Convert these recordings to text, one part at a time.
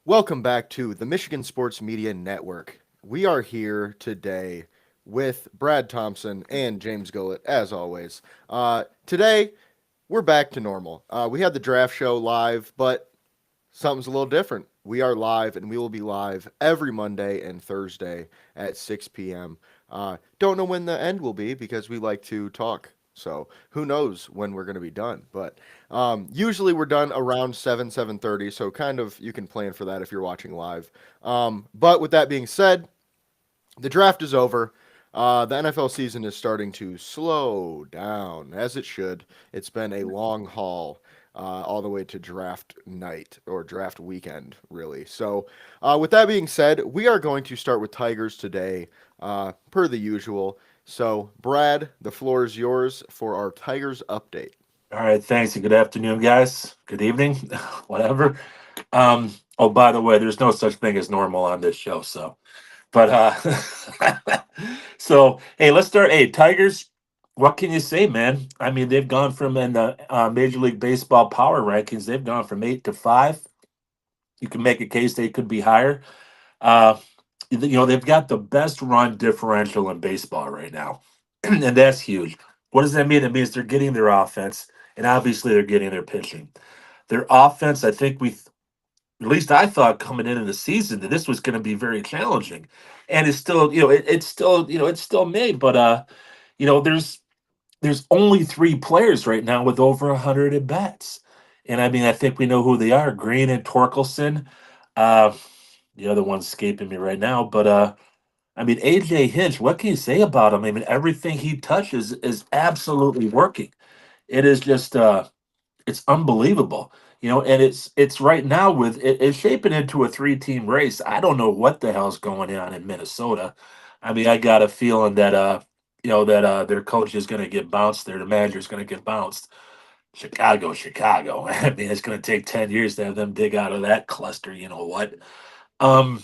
Welcome back to the Michigan Sports Media Network. We are here today with Brad Thompson and James Gullett, as always. Today, we're back to normal. We had the draft show live, but something's a little different. We are live, and we will be live every Monday and Thursday at 6 p.m. Don't know when the end will be because we like to talk. So who knows when we're going to be done? But usually we're done around 7:30. So kind of you can plan for that if you're watching live. But with that being said, the draft is over. The NFL season is starting to slow down, as it should. It's been a long haul all the way to draft night or draft weekend, really. So, with that being said, we are going to start with Tigers today, per the usual. So, Brad, the floor is yours for our Tigers update. All right, thanks, and good afternoon, guys. Good evening, whatever. Oh, by the way, there's no such thing as normal on this show, so but so hey, let's start. Hey, Tigers, what can you say, man? I mean, they've gone from in the Major League Baseball power rankings, they've gone from 8 to 5. You can make a case they could be higher. Uh, they've got the best run differential in baseball right now, and that's huge. What does that mean? It means they're getting their offense, and obviously they're getting their pitching. Their offense, I think at least I thought coming into the season that this was going to be very challenging, and it's still, it's still, it's still made. But you know, there's only three players right now with over 100 at bats, and I mean, I think we know who they are: Green and Torkelson. Uh, the other one's escaping me right now, but I mean, AJ Hinch. What can you say about him? I mean, everything he touches is absolutely working. It is just it's unbelievable, and it's right now it's shaping into a three-team race. I don't know what the hell's going on in Minnesota. I mean, I got a feeling that their coach is going to get bounced there, the manager's going to get bounced. Chicago. I mean, it's going to take 10 years to have them dig out of that cluster. You know what? Um,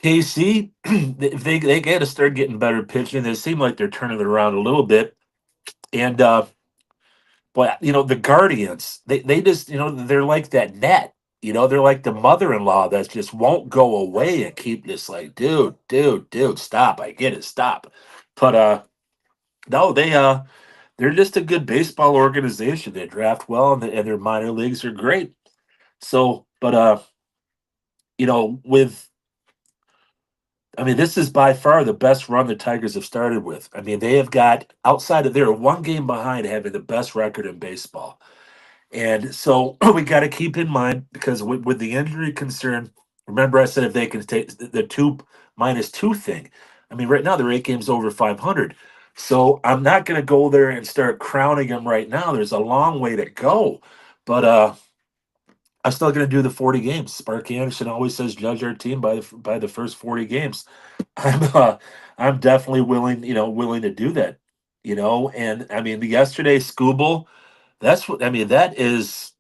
KC, if they got to start getting better pitching. They seem like they're turning it around a little bit, and but the Guardians, they just they're like that net. They're like the mother-in-law that just won't go away and keep this like, dude, stop. I get it, stop. But no, they're just a good baseball organization. They draft well, and their minor leagues are great. So, but with I mean, this is by far the best run the Tigers have started with. I mean, they have got outside of they're one game behind having the best record in baseball. And so we got to keep in mind because with the injury concern, remember I said if they can take the two minus two thing. I mean, right now they're 8 games over 500. So I'm not going to go there and start crowning them right now. There's a long way to go, but I'm still going to do the 40 games. Sparky Anderson always says judge our team by the first 40 games. I'm uh, I'm definitely willing to do that. And I mean, the yesterday Skubal, that's what I mean. That's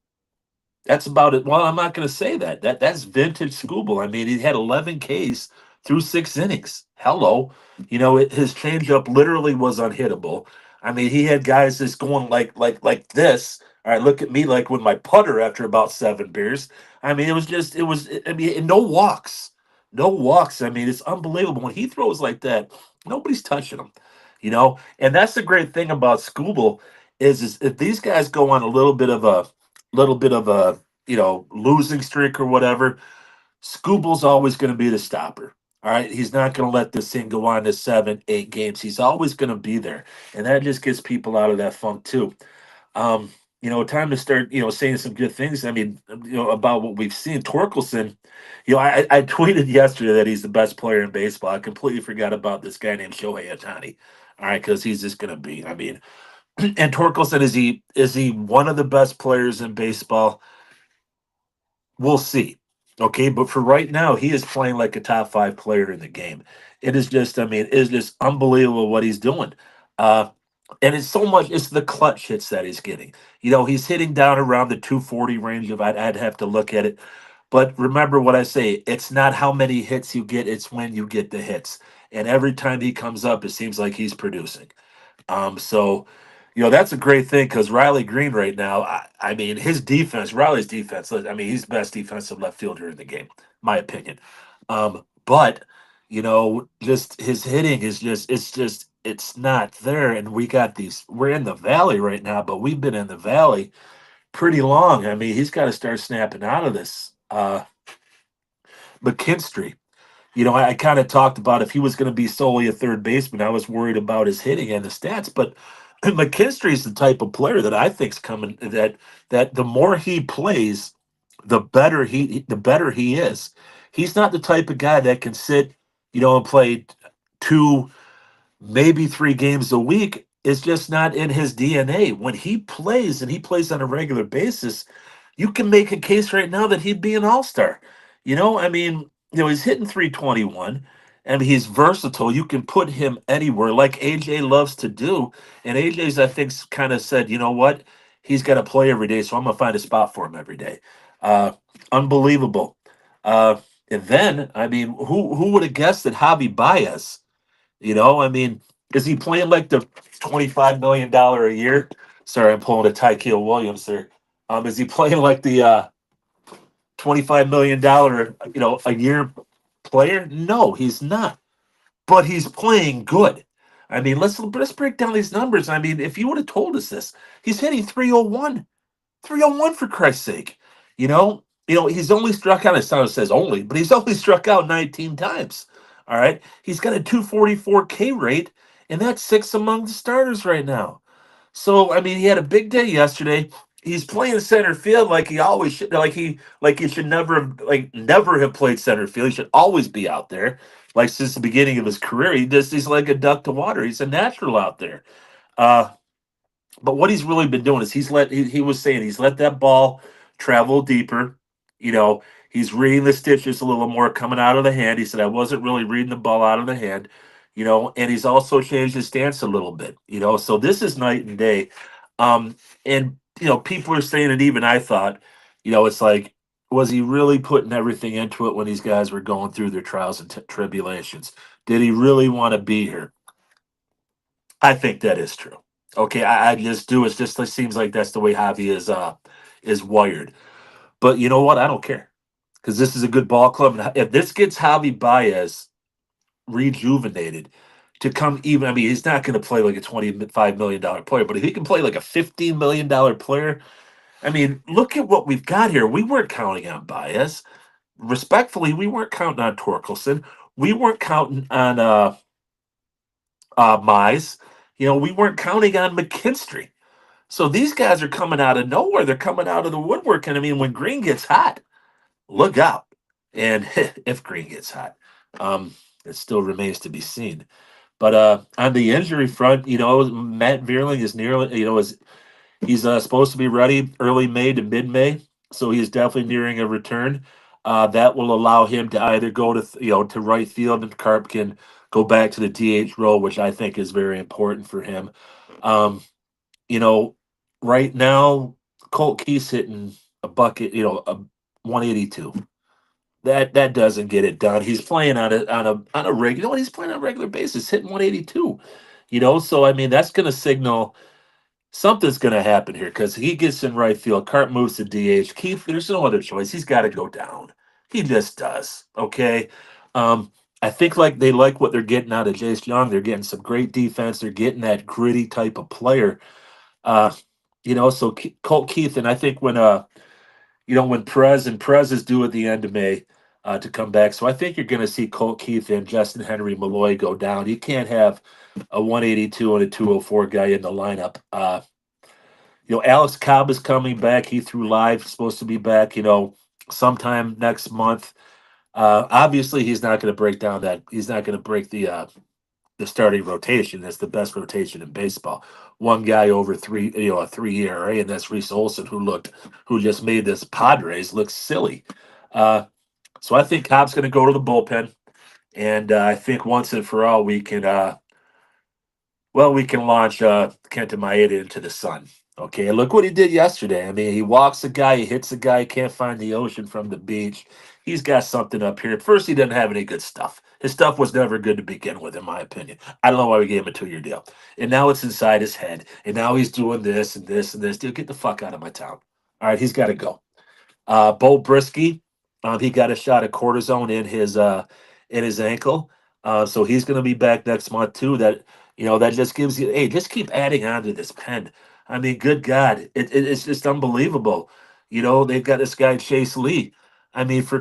about it. Well, I'm not going to say that. That's vintage Scooble. I mean, he had 11 Ks through 6 innings. Hello, his changeup literally was unhittable. I mean, he had guys just going like this. All right, look at me like with my putter after about 7 beers. I mean, it was. I mean, and no walks, no walks. I mean, it's unbelievable when he throws like that. Nobody's touching him. And that's the great thing about Scooble is if these guys go on a little bit of a losing streak or whatever, Scooble's always going to be the stopper. All right, he's not going to let this thing go on to 7, 8 games. He's always going to be there, and that just gets people out of that funk too. Time to start saying some good things. I mean, about what we've seen. Torkelson, I tweeted yesterday that he's the best player in baseball. I completely forgot about this guy named Shohei Ohtani. All right, because he's just going to be. I mean, and Torkelson, is he one of the best players in baseball? We'll see. Okay, but for right now, he is playing like a top five player in the game. It is just, I mean, it's just unbelievable what he's doing. Uh, and it's so much, it's the clutch hits that he's getting. He's hitting down around the 240 range. If I'd have to look at it. But remember what I say, it's not how many hits you get, it's when you get the hits. And every time he comes up, it seems like he's producing. So That's a great thing because Riley Green right now, I mean, his defense, Riley's defense, I mean, he's the best defensive left fielder in the game, my opinion. But, just his hitting is it's not there. And we're in the valley right now, but we've been in the valley pretty long. I mean, he's got to start snapping out of this. McKinstry, I kind of talked about if he was going to be solely a third baseman, I was worried about his hitting and the stats. But McKinstry is the type of player that I think's coming. That the more he plays, the better he is. He's not the type of guy that can sit, and play two, maybe three games a week. It's just not in his DNA. When he plays and he plays on a regular basis, you can make a case right now that he'd be an all-star. I mean, he's hitting 321 and he's versatile. You can put him anywhere like AJ loves to do. And AJ's, I think, kind of said, you know what? He's got to play every day, so I'm going to find a spot for him every day. Uh, Unbelievable. And then, I mean, who would have guessed that Javi Baez, I mean, is he playing like the $25 million a year? Sorry, I'm pulling a Tykeal Williams there. Is he playing like the $25 million, a year player? No, he's not. But he's playing good. I mean, let's break down these numbers. I mean, if you would have told us this, he's hitting 301. 301 for Christ's sake. He's only struck out, it says only, but he's only struck out 19 times. All right. He's got a 244 K rate, and that's sixth among the starters right now. So I mean, he had a big day yesterday. He's playing center field like he always should, like he should never have played center field. He should always be out there. Like since the beginning of his career, he's like a duck to water. He's a natural out there. Uh, but what he's really been doing is he was saying he's let that ball travel deeper. He's reading the stitches a little more coming out of the hand. He said I wasn't really reading the ball out of the hand, and he's also changed his stance a little bit. So this is night and day. And people are saying, and even I thought, it's like, was he really putting everything into it when these guys were going through their trials and tribulations? Did he really want to be here? I think that is true. Okay, I just do. It seems like that's the way Javi is wired. But you know what? I don't care because this is a good ball club. And if this gets Javi Baez rejuvenated to come even, I mean, he's not going to play like a $25 million player, but if he can play like a $15 million player, I mean, look at what we've got here. We weren't counting on Baez. Respectfully, we weren't counting on Torkelson. We weren't counting on Mize. We weren't counting on McKinstry. So these guys are coming out of nowhere. They're coming out of the woodwork. And I mean, when Green gets hot, look out. And if Green gets hot, it still remains to be seen. But on the injury front, Matt Vierling is nearly, he's supposed to be ready early May to mid May. So he's definitely nearing a return. That will allow him to either go to right field and Carp can go back to the DH role, which I think is very important for him. Um, you know, right now, Colt Keith's hitting a bucket, a 182. That doesn't get it done. He's playing on a regular, he's playing on a regular basis, hitting 182. So I mean that's gonna signal something's gonna happen here because he gets in right field, Cart moves to DH. Keith, there's no other choice. He's gotta go down. He just does. Okay. I think like they like what they're getting out of Jace Young. They're getting some great defense. They're getting that gritty type of player. Uh, so Colt Keith, and I think when Perez is due at the end of May to come back, so I think you're going to see Colt Keith and Justin Henry Malloy go down. You can't have a 182 and a 204 guy in the lineup. Alex Cobb is coming back. He threw live, supposed to be back. Sometime next month. Obviously, he's not going to break down that. He's not going to break the starting rotation. That's the best rotation in baseball. One guy over a 3 ERA, and that's Reese Olson, who just made this Padres look silly. So I think Cobb's going to go to the bullpen, and I think once and for all we can launch Kenta Maeda into the sun. Okay, and look what he did yesterday. I mean, he walks a guy, he hits a guy, can't find the ocean from the beach. He's got something up here. At first, he didn't have any good stuff. His stuff was never good to begin with, in my opinion. I don't know why we gave him a 2-year deal. And now it's inside his head. And now he's doing this and this and this. Dude, get the fuck out of my town. All right, he's got to go. Bo Brisky, he got a shot of cortisone in his ankle, so he's going to be back next month too. That just gives you, hey, just keep adding on to this pen. I mean, good God, it's just unbelievable. They've got this guy Chase Lee. I mean, for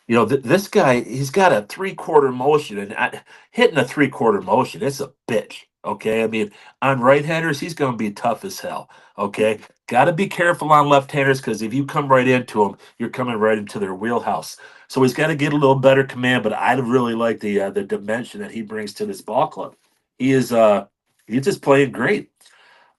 this guy, he's got a 3/4 motion, and hitting a 3/4 motion, it's a bitch. Okay, I mean, on right-handers, he's going to be tough as hell. Okay, got to be careful on left-handers because if you come right into them, you're coming right into their wheelhouse. So he's got to get a little better command. But I really like the dimension that he brings to this ball club. He is he's just playing great.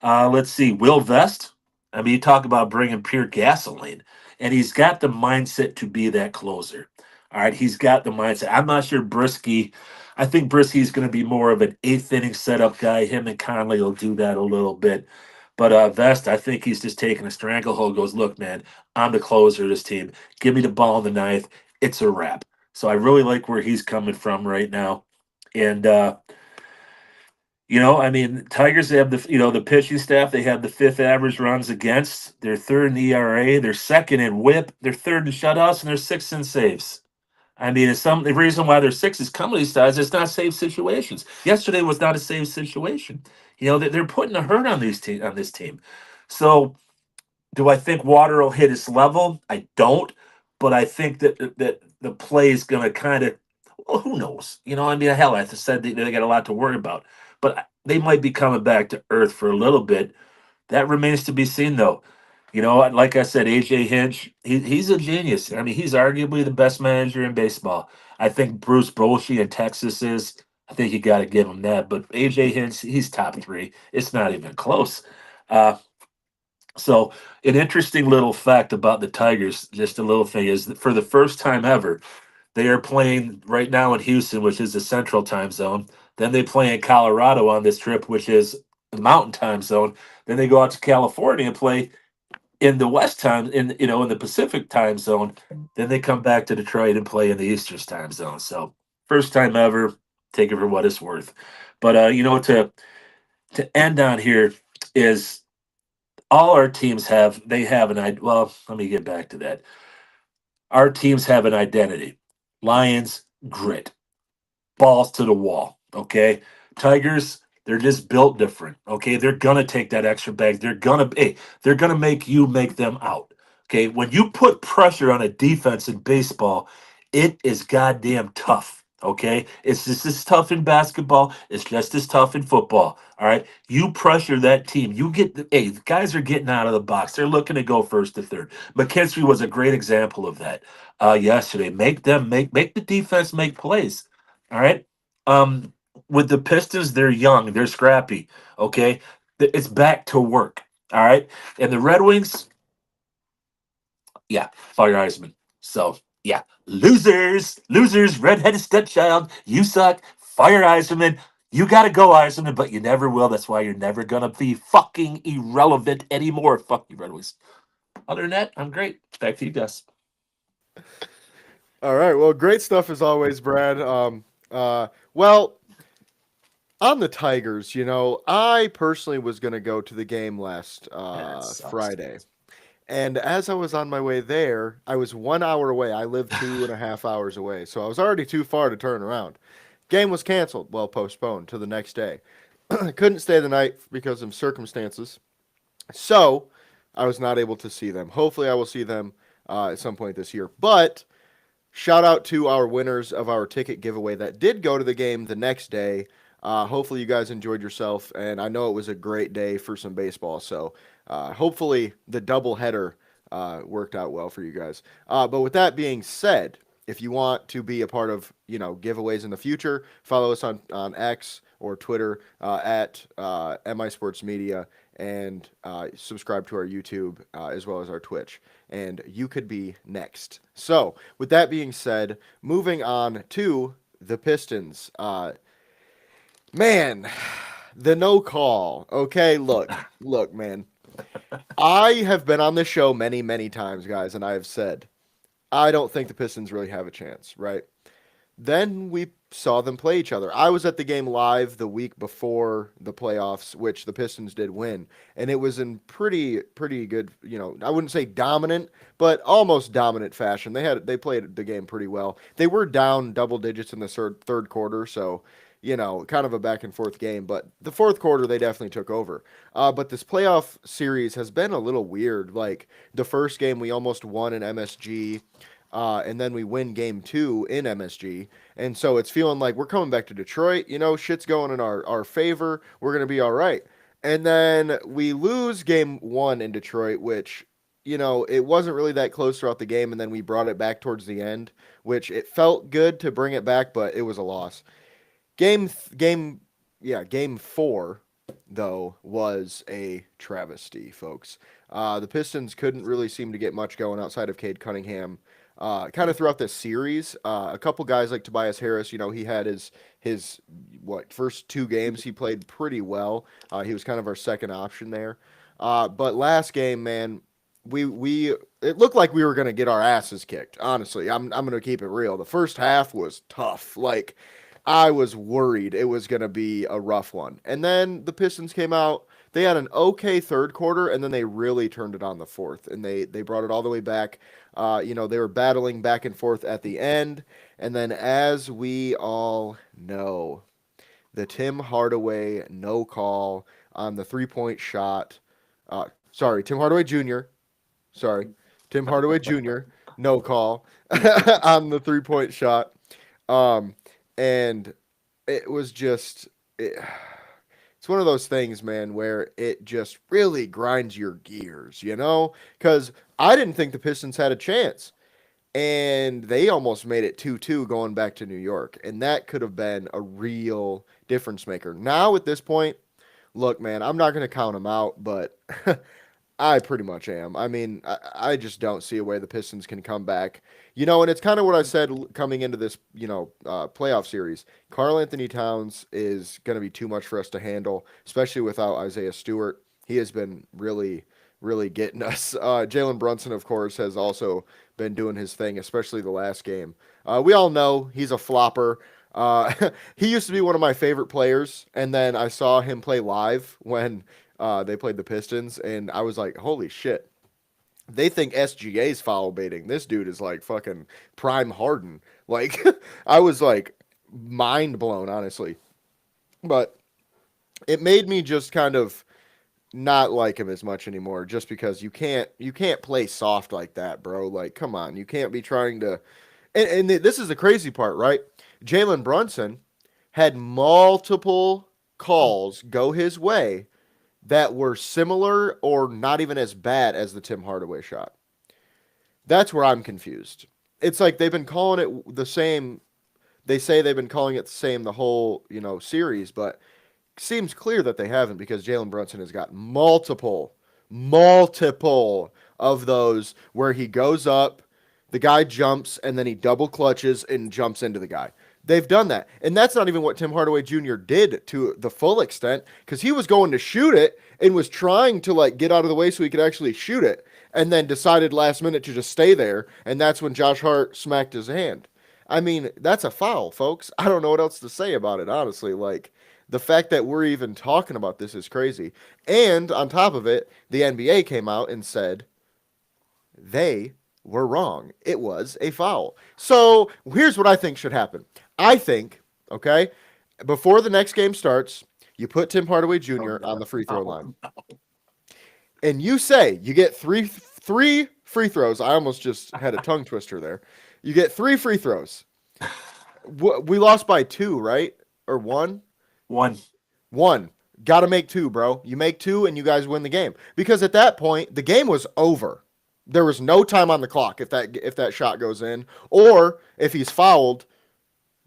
Let's see, Will Vest. I mean, you talk about bringing pure gasoline, and he's got the mindset to be that closer. All right, he's got the mindset. I'm not sure Brisky. I think Brisky's going to be more of an eighth inning setup guy. Him and Conley will do that a little bit. But Vest, I think he's just taking a stranglehold. Goes, look, man, I'm the closer of this team. Give me the ball in the ninth. It's a wrap. So I really like where he's coming from right now, and I mean, Tigers, they have the pitching staff. They have the fifth average runs against. They're third in ERA. They're second in WHIP. They're third in shutouts, and they're sixth in saves. I mean, the reason why they're sixth is coming to these guys. It's not safe situations. Yesterday was not a safe situation. They're putting a hurt on this team. So, do I think Water will hit its level? I don't, but I think that the play is going to kind of. Well, who knows? I mean, hell, I said they got a lot to worry about, but they might be coming back to earth for a little bit. That remains to be seen, though. Like I said, AJ Hinch, he's a genius. I mean, he's arguably the best manager in baseball. I think Bruce Bochy in Texas is. I think you got to give him that. But AJ Hinch, he's top three. It's not even close. Uh, so, an interesting little fact about the Tigers, just a little thing, is that for the first time ever, they are playing right now in Houston, which is the Central Time Zone. Then they play in Colorado on this trip, which is the Mountain Time Zone. Then they go out to California and play in the West Time, in the Pacific Time Zone. Then they come back to Detroit and play in the Eastern Time Zone. So, first time ever. Take it for what it's worth. But to end on here is all our teams have an idea. Well, let me get back to that. Our teams have an identity. Lions, grit, balls to the wall. Okay. Tigers, they're just built different. Okay. They're gonna take that extra bag. They're gonna make you make them out. Okay. When you put pressure on a defense in baseball, it is goddamn tough. Okay. It's just as tough in basketball. It's just as tough in football. All right. You pressure that team. The guys are getting out of the box. They're looking to go first to third. McKinstry was a great example of that yesterday. Make the defense make plays. All right. Um, with the Pistons, they're young, they're scrappy. Okay, it's back to work. All right, and the Red Wings, yeah, fire Eisman. So yeah, losers, redheaded stepchild. You suck. Fire Eisman. You gotta go, Eisman, but you never will. That's why you're never gonna be fucking irrelevant anymore. Fuck you, Red Wings. Other than that, I'm great. Back to you guys. All right. Well, great stuff as always, Brad. Well, on the Tigers, I personally was going to go to the game last That sucks. Friday. And as I was on my way there, I was 1 hour away. I live 2.5 hours away. So I was already too far to turn around. Game was canceled, well, postponed to the next day. Couldn't stay the night because of circumstances. So I was not able to see them. Hopefully, I will see them at some point this year. But shout out to our winners of our ticket giveaway that did go to the game the next day. Hopefully, you guys enjoyed yourself, and I know it was a great day for some baseball. So, hopefully, the doubleheader worked out well for you guys. But with that being said, if you want to be a part of giveaways in the future, follow us on X or Twitter at MI Sports Media, and subscribe to our YouTube as well as our Twitch. And you could be next. So, with that being said, moving on to the Pistons. Man, The no call. Okay, look, man. I have been on this show many, many times, guys, and I have said I don't think the Pistons really have a chance, right? Then we saw them play each other. I was at the game live the week before the playoffs, which the Pistons did win, and it was in pretty good, I wouldn't say dominant, but almost dominant fashion. They played the game pretty well. They were down double digits in the third quarter, so kind of a back and forth game, but the fourth quarter they definitely took over. But this playoff series has been a little weird. Like the first game we almost won in MSG. And then we win game 2 in MSG. And so it's feeling like we're coming back to Detroit. Shit's going in our favor. We're going to be all right. And then we lose game 1 in Detroit, which, it wasn't really that close throughout the game. And then we brought it back towards the end, which it felt good to bring it back, but it was a loss. Game 4, though, was a travesty, folks. The Pistons couldn't really seem to get much going outside of Cade Cunningham. Kind of throughout this series, a couple guys like Tobias Harris, he had his first 2 games he played pretty well. He was kind of our second option there. But last game, man, we it looked like we were gonna get our asses kicked. Honestly, I'm gonna keep it real. The first half was tough. Like I was worried it was gonna be a rough one, and then the Pistons came out. They had an okay third quarter, and then they really turned it on the fourth, and they brought it all the way back. They were battling back and forth at the end, and then as we all know, the Tim Hardaway no call on the 3-point shot. Tim Hardaway Jr. Tim Hardaway Jr. no call on the 3-point shot. And it was just... It's one of those things, man, where it just really grinds your gears, Because I didn't think the Pistons had a chance. And they almost made it 2-2 going back to New York. And that could have been a real difference maker. Now, at this point, look, man, I'm not going to count them out, but I pretty much am. I mean, I just don't see a way the Pistons can come back. And it's kind of what I said coming into this, playoff series. Karl Anthony Towns is going to be too much for us to handle, especially without Isaiah Stewart. He has been really, really getting us. Jalen Brunson, of course, has also been doing his thing, especially the last game. We all know he's a flopper. He used to be one of my favorite players, and then I saw him play live when they played the Pistons, and I was like, holy shit. They think SGA's foul baiting. This dude is like fucking prime Harden. Like, I was like mind blown, honestly. But it made me just kind of not like him as much anymore, just because you can't play soft like that, bro. Like, come on, you can't be trying to. And this is the crazy part, right? Jalen Brunson had multiple calls go his way that were similar or not even as bad as the Tim Hardaway shot. That's where I'm confused. It's like they've been calling it the same. They say they've been calling it the same the whole, series, but it seems clear that they haven't, because Jalen Brunson has got multiple of those where he goes up, the guy jumps, and then he double clutches and jumps into the guy. They've done that. And that's not even what Tim Hardaway Jr. did to the full extent, because he was going to shoot it and was trying to get out of the way so he could actually shoot it, and then decided last minute to just stay there. And that's when Josh Hart smacked his hand. I mean, that's a foul, folks. I don't know what else to say about it, honestly. The fact that we're even talking about this is crazy. And on top of it, the NBA came out and said they were wrong. It was a foul. So here's what I think should happen. I think, okay, before the next game starts, you put Tim Hardaway Jr. on the free throw line. And you say you get three free throws. I almost just had a tongue twister there. You get 3 free throws. We lost by 2, right? Or 1? 1. Got to make 2, bro. You make 2 and you guys win the game. Because at that point, the game was over. There was no time on the clock if that shot goes in. Or if he's fouled,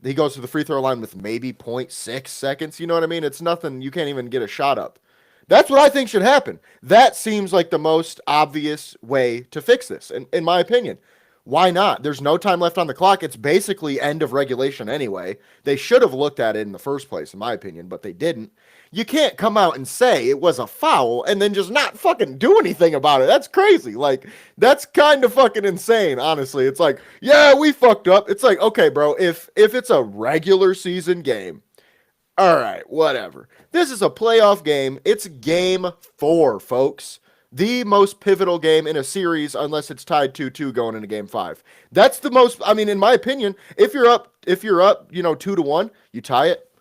he goes to the free throw line with maybe 0.6 seconds. You know what I mean? It's nothing. You can't even get a shot up. That's what I think should happen. That seems like the most obvious way to fix this, in my opinion. Why not? There's no time left on the clock. It's basically end of regulation anyway. They should have looked at it in the first place, in my opinion, but they didn't. You can't come out and say it was a foul and then just not fucking do anything about it. That's crazy. Like, that's kind of fucking insane, honestly. It's like, yeah, we fucked up. It's like, okay, bro, if it's a regular season game, all right, whatever. This is a playoff game. It's game 4, folks. The most pivotal game in a series, unless it's tied 2-2 going into game 5. That's the most, I mean, in my opinion, if you're up, 2-1, you tie it,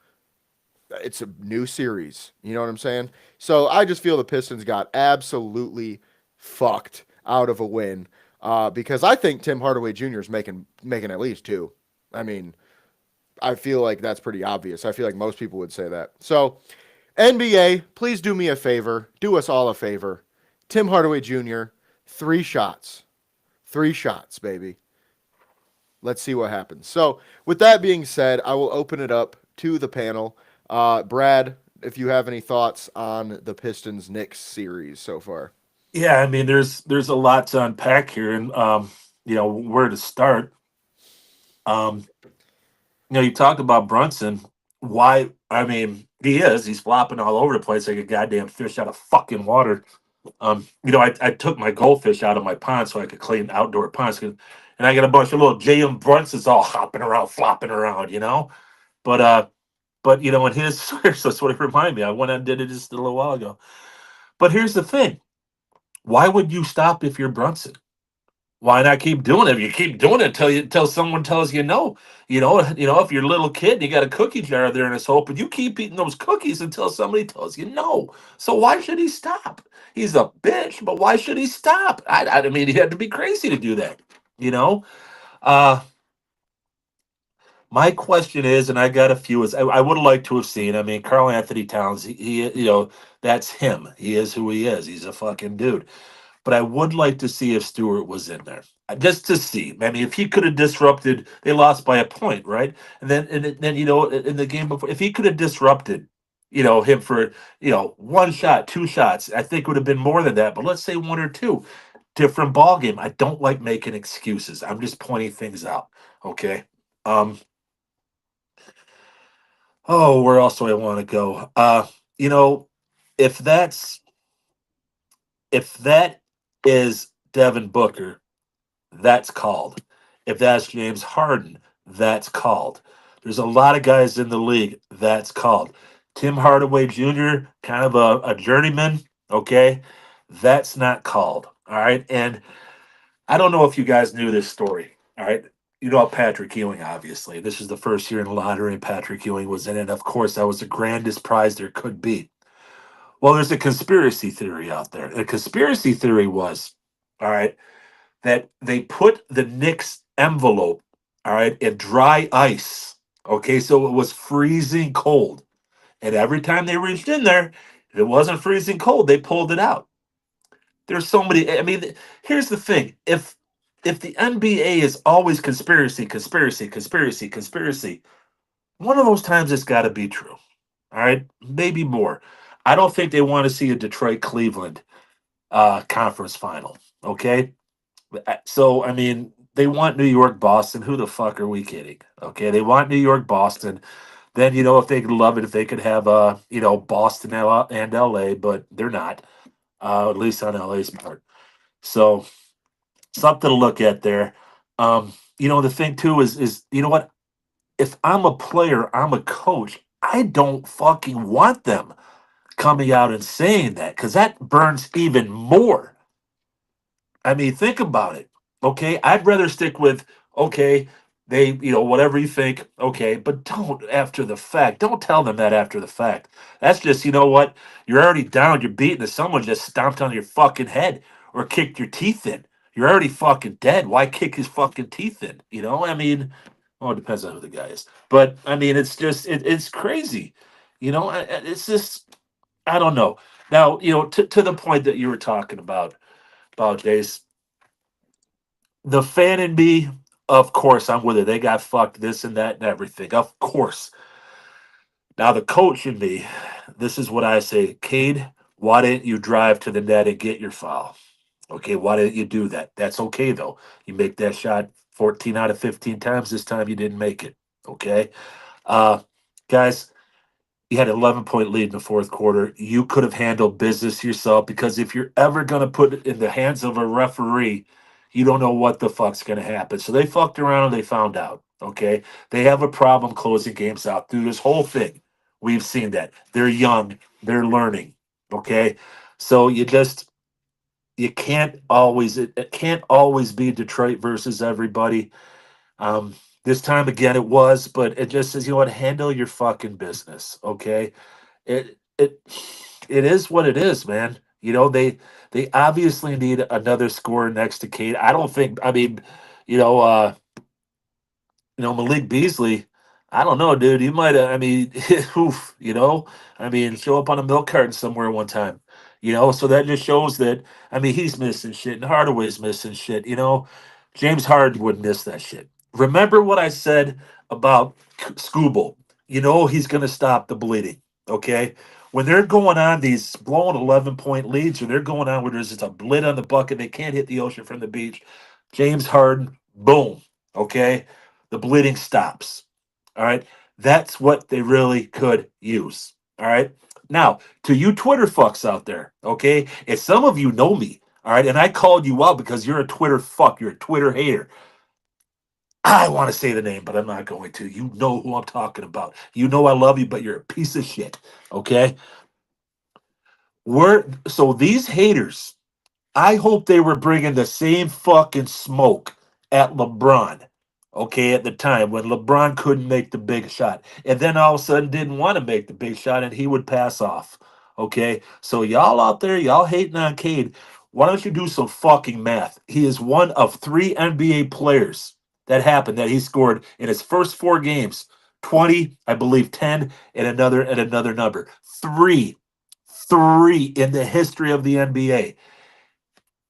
it's a new series. You know what I'm saying? So I just feel the Pistons got absolutely fucked out of a win. Because I think Tim Hardaway Jr. is making at least 2. I mean, I feel like that's pretty obvious. I feel like most people would say that. So, NBA, please do me a favor. Do us all a favor. Tim Hardaway Jr., 3 shots. 3 shots, baby. Let's see what happens. So, with that being said, I will open it up to the panel. Brad, if you have any thoughts on the Pistons Knicks series so far. Yeah, I mean, there's a lot to unpack here, and where to start. Um, you talked about Brunson. Why? I mean, he's flopping all over the place like a goddamn fish out of fucking water. I took my goldfish out of my pond so I could clean outdoor ponds, and I got a bunch of little J.M. Brunsons all hopping around, flopping around. But in his source, that's what it reminded me. I went and did it just a little while ago. But here's the thing: why would you stop if you're Brunson? Why not keep doing it? You keep doing it until someone tells you no. If you're a little kid and you got a cookie jar there in his hole, but you keep eating those cookies until somebody tells you no. So why should he stop? He's a bitch, but why should he stop? I mean, he had to be crazy to do that. You know. Uh, my question is, and I got a few. Is I would have liked to have seen. I mean, Carl Anthony Towns. That's him. He is who he is. He's a fucking dude. But I would like to see if Stewart was in there, just to see. I mean, if he could have disrupted, they lost by a point, right? And then in the game before, if he could have disrupted, him for one shot, 2 shots, I think it would have been more than that. But let's say 1 or 2, different ball game. I don't like making excuses. I'm just pointing things out. Okay. Um. Oh, where else do I want to go? You know, if that's if that is Devin Booker, that's called. If that's James Harden, that's called. There's a lot of guys in the league, that's called. Tim Hardaway Jr., kind of a journeyman, okay? That's not called. All right. And I don't know if you guys knew this story. All right. You know Patrick Ewing, obviously. This is the first year in the lottery, and Patrick Ewing was in it. Of course, that was the grandest prize there could be. Well, there's a conspiracy theory out there. The conspiracy theory was, all right, that they put the Knicks envelope, all right, in dry ice. Okay, so it was freezing cold. And every time they reached in there, if it wasn't freezing cold, they pulled it out. There's so many. I mean, here's the thing: if the NBA is always conspiracy, conspiracy, conspiracy, conspiracy, one of those times it's got to be true. All right, maybe more. I don't think they want to see a Detroit Cleveland conference final. Okay, so I mean, they want New York Boston. Who the fuck are we kidding? Okay, they want New York Boston. Then if they could love it, if they could have Boston and LA, but they're not. At least on LA's part. So something to look at there. The thing too is what? If I'm a player, I'm a coach. I don't fucking want them coming out and saying that because that burns even more. I mean, think about it. Okay, I'd rather stick with okay. They, whatever you think, okay, but don't after the fact. Don't tell them that after the fact. That's just, what? You're already down. You're beaten. If someone just stomped on your fucking head or kicked your teeth in, you're already fucking dead. Why kick his fucking teeth in? I mean, well, it depends on who the guy is, but I mean, it's just, it's crazy. It's just, I don't know. Now, to the point that you were talking about Jace, the fan in me, of course, I'm with it. They got fucked, this and that and everything. Of course. Now, the coach in me, this is what I say. Cade, why didn't you drive to the net and get your foul? Okay, why didn't you do that? That's okay though. You make that shot 14 out of 15 times. This time you didn't make it. Okay. Uh guys, you had an 11-point lead in the fourth quarter. You could have handled business yourself because if you're ever going to put it in the hands of a referee, you don't know what the fuck's going to happen. So they fucked around and they found out. Okay. They have a problem closing games out through this whole thing. We've seen that. They're young, they're learning. Okay. So you can't always, it can't always be Detroit versus everybody. Um, this time again it was, but it just says, you know what, handle your fucking business. Okay, it it is what it is, man. You know, they obviously need another scorer next to Cade. I don't think, I mean, you know, Malik Beasley, I don't know, dude. He might have, I mean, oof, I mean, show up on a milk carton somewhere one time, so that just shows that, I mean, he's missing shit and Hardaway's missing shit, James Harden would miss that shit. Remember what I said about Skubal? He's going to stop the bleeding, okay? When they're going on these blowing 11-point leads or they're going on where there's just a blit on the bucket, they can't hit the ocean from the beach. James Harden, boom, okay? The bleeding stops. All right. That's what they really could use. All right. Now, to you Twitter fucks out there, okay? And some of you know me, all right, and I called you out because you're a Twitter fuck, you're a Twitter hater. I want to say the name, but I'm not going to. You know who I'm talking about. You know I love you, but you're a piece of shit. Okay. So these haters, I hope they were bringing the same fucking smoke at LeBron, okay, at the time when LeBron couldn't make the big shot. And then all of a sudden didn't want to make the big shot and he would pass off, okay? So y'all out there, y'all hating on Cade, why don't you do some fucking math? He is one of 3 NBA players that happened that he scored in his first 4 games 20, I believe 10, and another number. Three in the history of the NBA.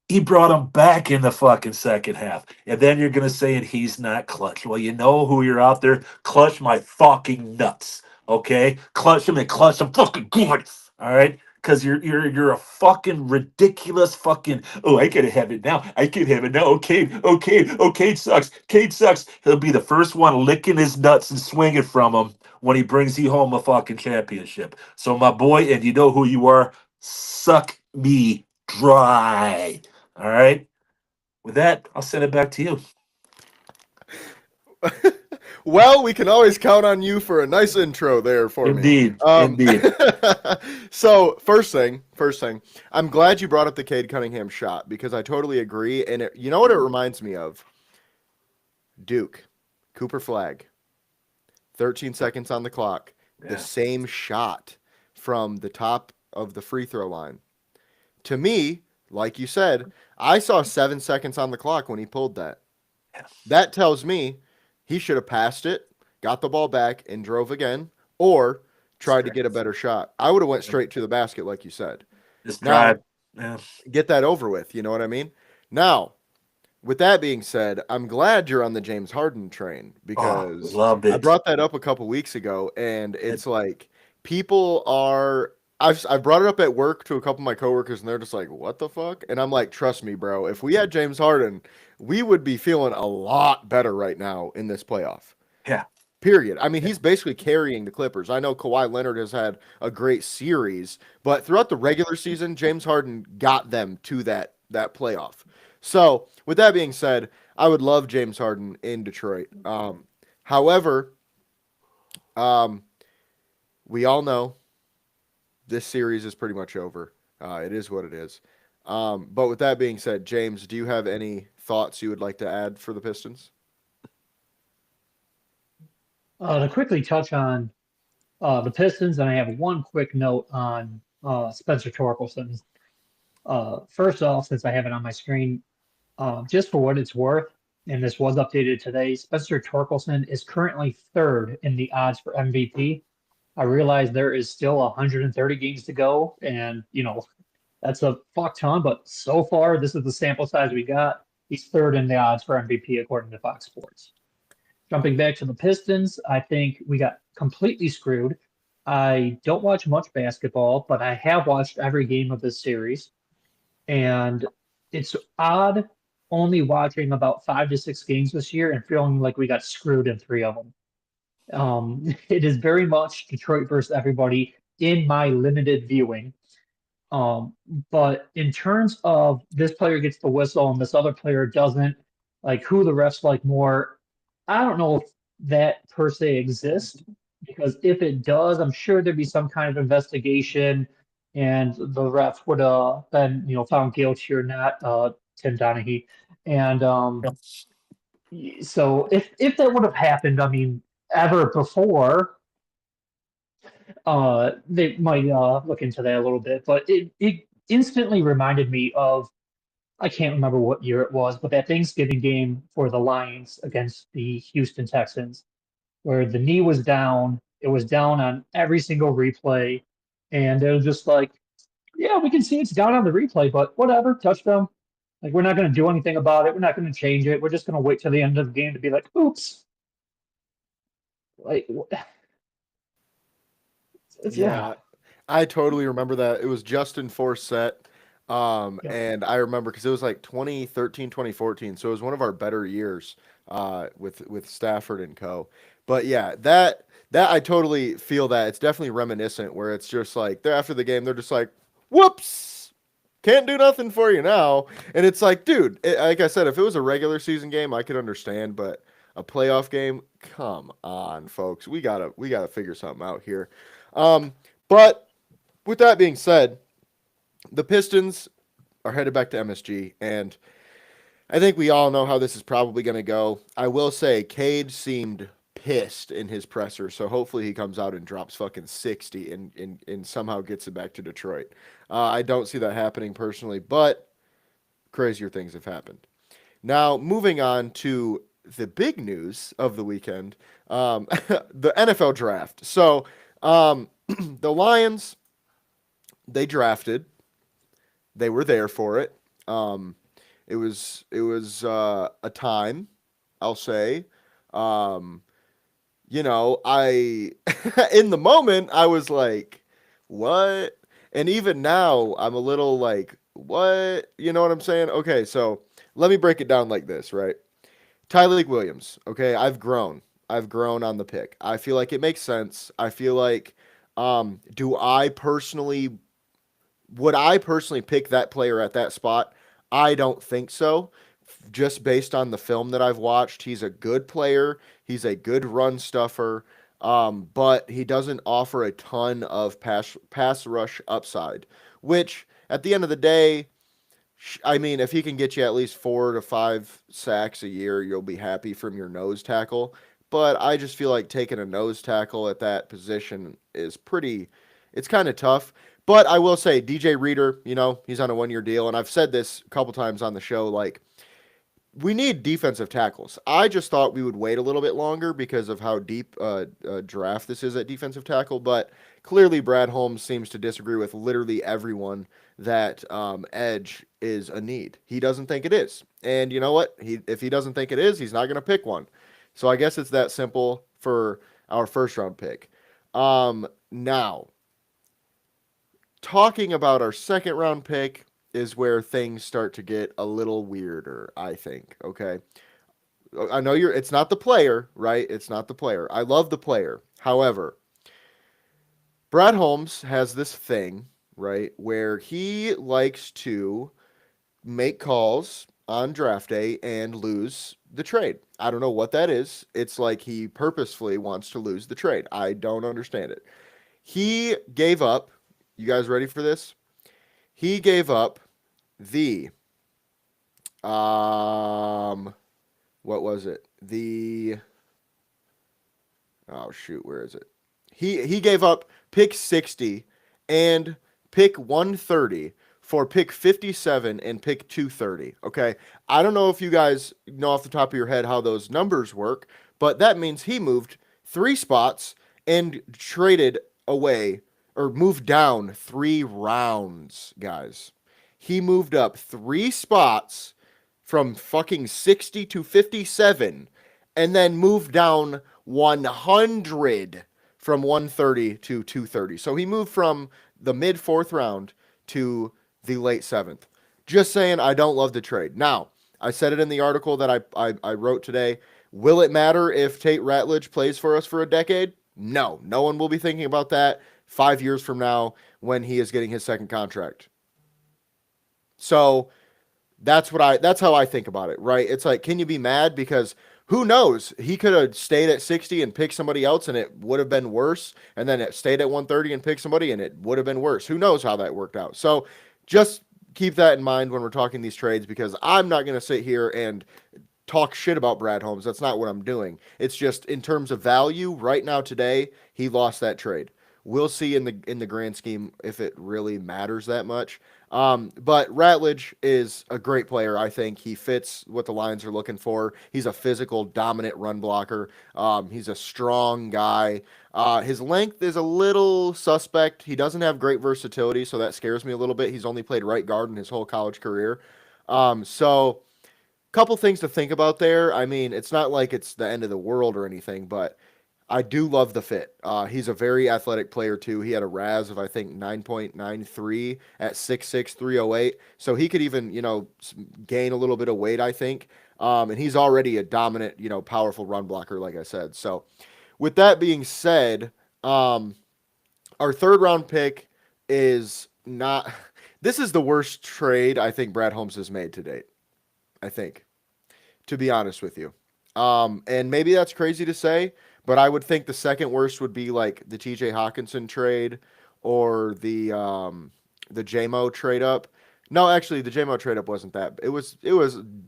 He brought him back in the fucking second half. And then you're going to say, and he's not clutch. Well, you know who you're out there? Clutch my fucking nuts. Okay? Clutch him and clutch him fucking good. All right? Because you're a fucking ridiculous fucking, oh, I gotta have it now. I can have it now. Cade sucks. Cade sucks. He'll be the first one licking his nuts and swinging from him when he brings you home a fucking championship. So my boy, and you know who you are, suck me dry. All right. With that, I'll send it back to you. Well, we can always count on you for a nice intro there for me. Indeed. Indeed. So first thing, I'm glad you brought up the Cade Cunningham shot because I totally agree. And you know what it reminds me of? Duke, Cooper Flag, 13 seconds on the clock, the same shot from the top of the free throw line. To me, like you said, I saw 7 seconds on the clock when he pulled that. That tells me he should have passed it, got the ball back, and drove again, or tried to get a better shot. I would have went straight to the basket, like you said. Just Now, drive. Yeah. get that over with. You know what I mean? Now, with that being said, I'm glad you're on the James Harden train because Loved I it. brought that up a couple weeks ago, and it's like people are. I've brought it up at work to a couple of my coworkers, and they're just like, "What the fuck?" And I'm like, "Trust me, bro. If we had James Harden, we would be feeling a lot better right now in this playoff." Yeah. Period. I mean, he's basically carrying the Clippers. I know Kawhi Leonard has had a great series, but throughout the regular season, James Harden got them to that playoff. So, with that being said, I would love James Harden in Detroit. However, we all know this series is pretty much over. It is what it is. But with that being said, James, do you have any thoughts you would like to add for the Pistons? To quickly touch on the Pistons, and I have one quick note on Spencer Torkelson. First off, since I have it on my screen, just for what it's worth, and this was updated today, Spencer Torkelson is currently third in the odds for MVP. I realize there is still 130 games to go, and that's a fuck ton, but so far this is the sample size we got. He's third in the odds for MVP according to Fox Sports. Jumping back to the Pistons, I think we got completely screwed. I don't watch much basketball, but I have watched every game of this series. And it's odd only watching about 5 to 6 games this year and feeling like we got screwed in 3 of them. It is very much Detroit versus everybody in my limited viewing. Um, but in terms of this player gets the whistle and this other player doesn't, like who the refs like more, I don't know if that per se exists, because if it does, I'm sure there'd be some kind of investigation and the ref would have been, found guilty or not, Tim Donaghy. And so if that would have happened, I mean, ever before, they might look into that a little bit. But it instantly reminded me of, I can't remember what year it was, but that Thanksgiving game for the Lions against the Houston Texans, where the knee was down. It was down on every single replay. And it was just like, yeah, we can see it's down on the replay, but whatever, touchdown. Like, we're not going to do anything about it. We're not going to change it. We're just going to wait till the end of the game to be like, oops. Like, yeah. I totally remember that. It was Justin Forsett. Yep. And I remember because it was like 2013, 2014. So it was one of our better years with Stafford and co. But yeah, that I totally feel that. It's definitely reminiscent where it's just like they're after the game, they're just like, whoops, can't do nothing for you now. And it's like, dude, like I said, if it was a regular season game, I could understand, but a playoff game, come on, folks. We gotta figure something out here. But with that being said, the Pistons are headed back to MSG, and I think we all know how this is probably going to go. I will say Cade seemed pissed in his presser, so hopefully he comes out and drops fucking 60 and somehow gets it back to Detroit. I don't see that happening personally, but crazier things have happened. Now, moving on to the big news of the weekend, the NFL draft. So, the Lions, they drafted. They were there for it. It was a time, I'll say. I in the moment I was like, what? And even now I'm a little like, what? You know what I'm saying? Okay, so let me break it down like this, right? Tyleek Williams. Okay, I've grown. I've grown on the pick. I feel like it makes sense. I feel like, do I personally would I personally pick that player at that spot? I don't think so. Just based on the film that I've watched, he's a good player. He's a good run stuffer, but he doesn't offer a ton of pass rush upside. Which, at the end of the day, I mean, if he can get you at least 4 to 5 sacks a year, you'll be happy from your nose tackle. But I just feel like taking a nose tackle at that position is it's kind of tough. But I will say, DJ Reader, he's on a 1-year deal. And I've said this a couple times on the show, like, we need defensive tackles. I just thought we would wait a little bit longer because of how deep a draft this is at defensive tackle. But clearly, Brad Holmes seems to disagree with literally everyone that edge is a need. He doesn't think it is. And you know what? If he doesn't think it is, he's not going to pick one. So I guess it's that simple for our first-round pick. Now, talking about our second-round pick is where things start to get a little weirder, I think, okay? I know it's not the player, right? It's not the player. I love the player. However, Brad Holmes has this thing, right, where he likes to make calls on draft day and lose the trade. I don't know what that is. It's like he purposefully wants to lose the trade. I don't understand it. He gave up, you guys ready for this? He gave up the what was it? Where is it? He gave up pick 60 and pick 130 for pick 57 and pick 230. Okay. I don't know if you guys know off the top of your head how those numbers work, but that means he moved 3 spots and traded away or moved down 3 rounds, guys. He moved up 3 spots from fucking 60 to 57 and then moved down 100 from 130 to 230. So he moved from the mid 4th round to the late 7th. Just saying, I don't love the trade. Now, I said it in the article that I wrote today. Will it matter if Tate Ratledge plays for us for a decade? No. No one will be thinking about that 5 years from now when he is getting his second contract. So that's how I think about it, right? It's like, can you be mad? Because who knows? He could have stayed at 60 and picked somebody else and it would have been worse. And then it stayed at 130 and picked somebody and it would have been worse. Who knows how that worked out? So just keep that in mind when we're talking these trades, because I'm not going to sit here and talk shit about Brad Holmes. That's not what I'm doing. It's just in terms of value right now today, he lost that trade. We'll see in the grand scheme if it really matters that much. But Ratledge is a great player. I think he fits what the Lions are looking for. He's a physical, dominant run blocker. He's a strong guy. His length is a little suspect. He doesn't have great versatility, so that scares me a little bit. He's only played right guard in his whole college career. So couple things to think about there. I mean, it's not like it's the end of the world or anything, but I do love the fit. He's a very athletic player too. He had a RAS of I think 9.93 at 6'6", 308. So he could even, gain a little bit of weight, I think. And he's already a dominant, powerful run blocker, like I said. So with that being said, our third round pick is not. This is the worst trade I think Brad Holmes has made to date. I think, to be honest with you. And maybe that's crazy to say, but I would think the second worst would be like the TJ Hawkinson trade or the JMO trade up. No, actually the JMO trade up wasn't that. It was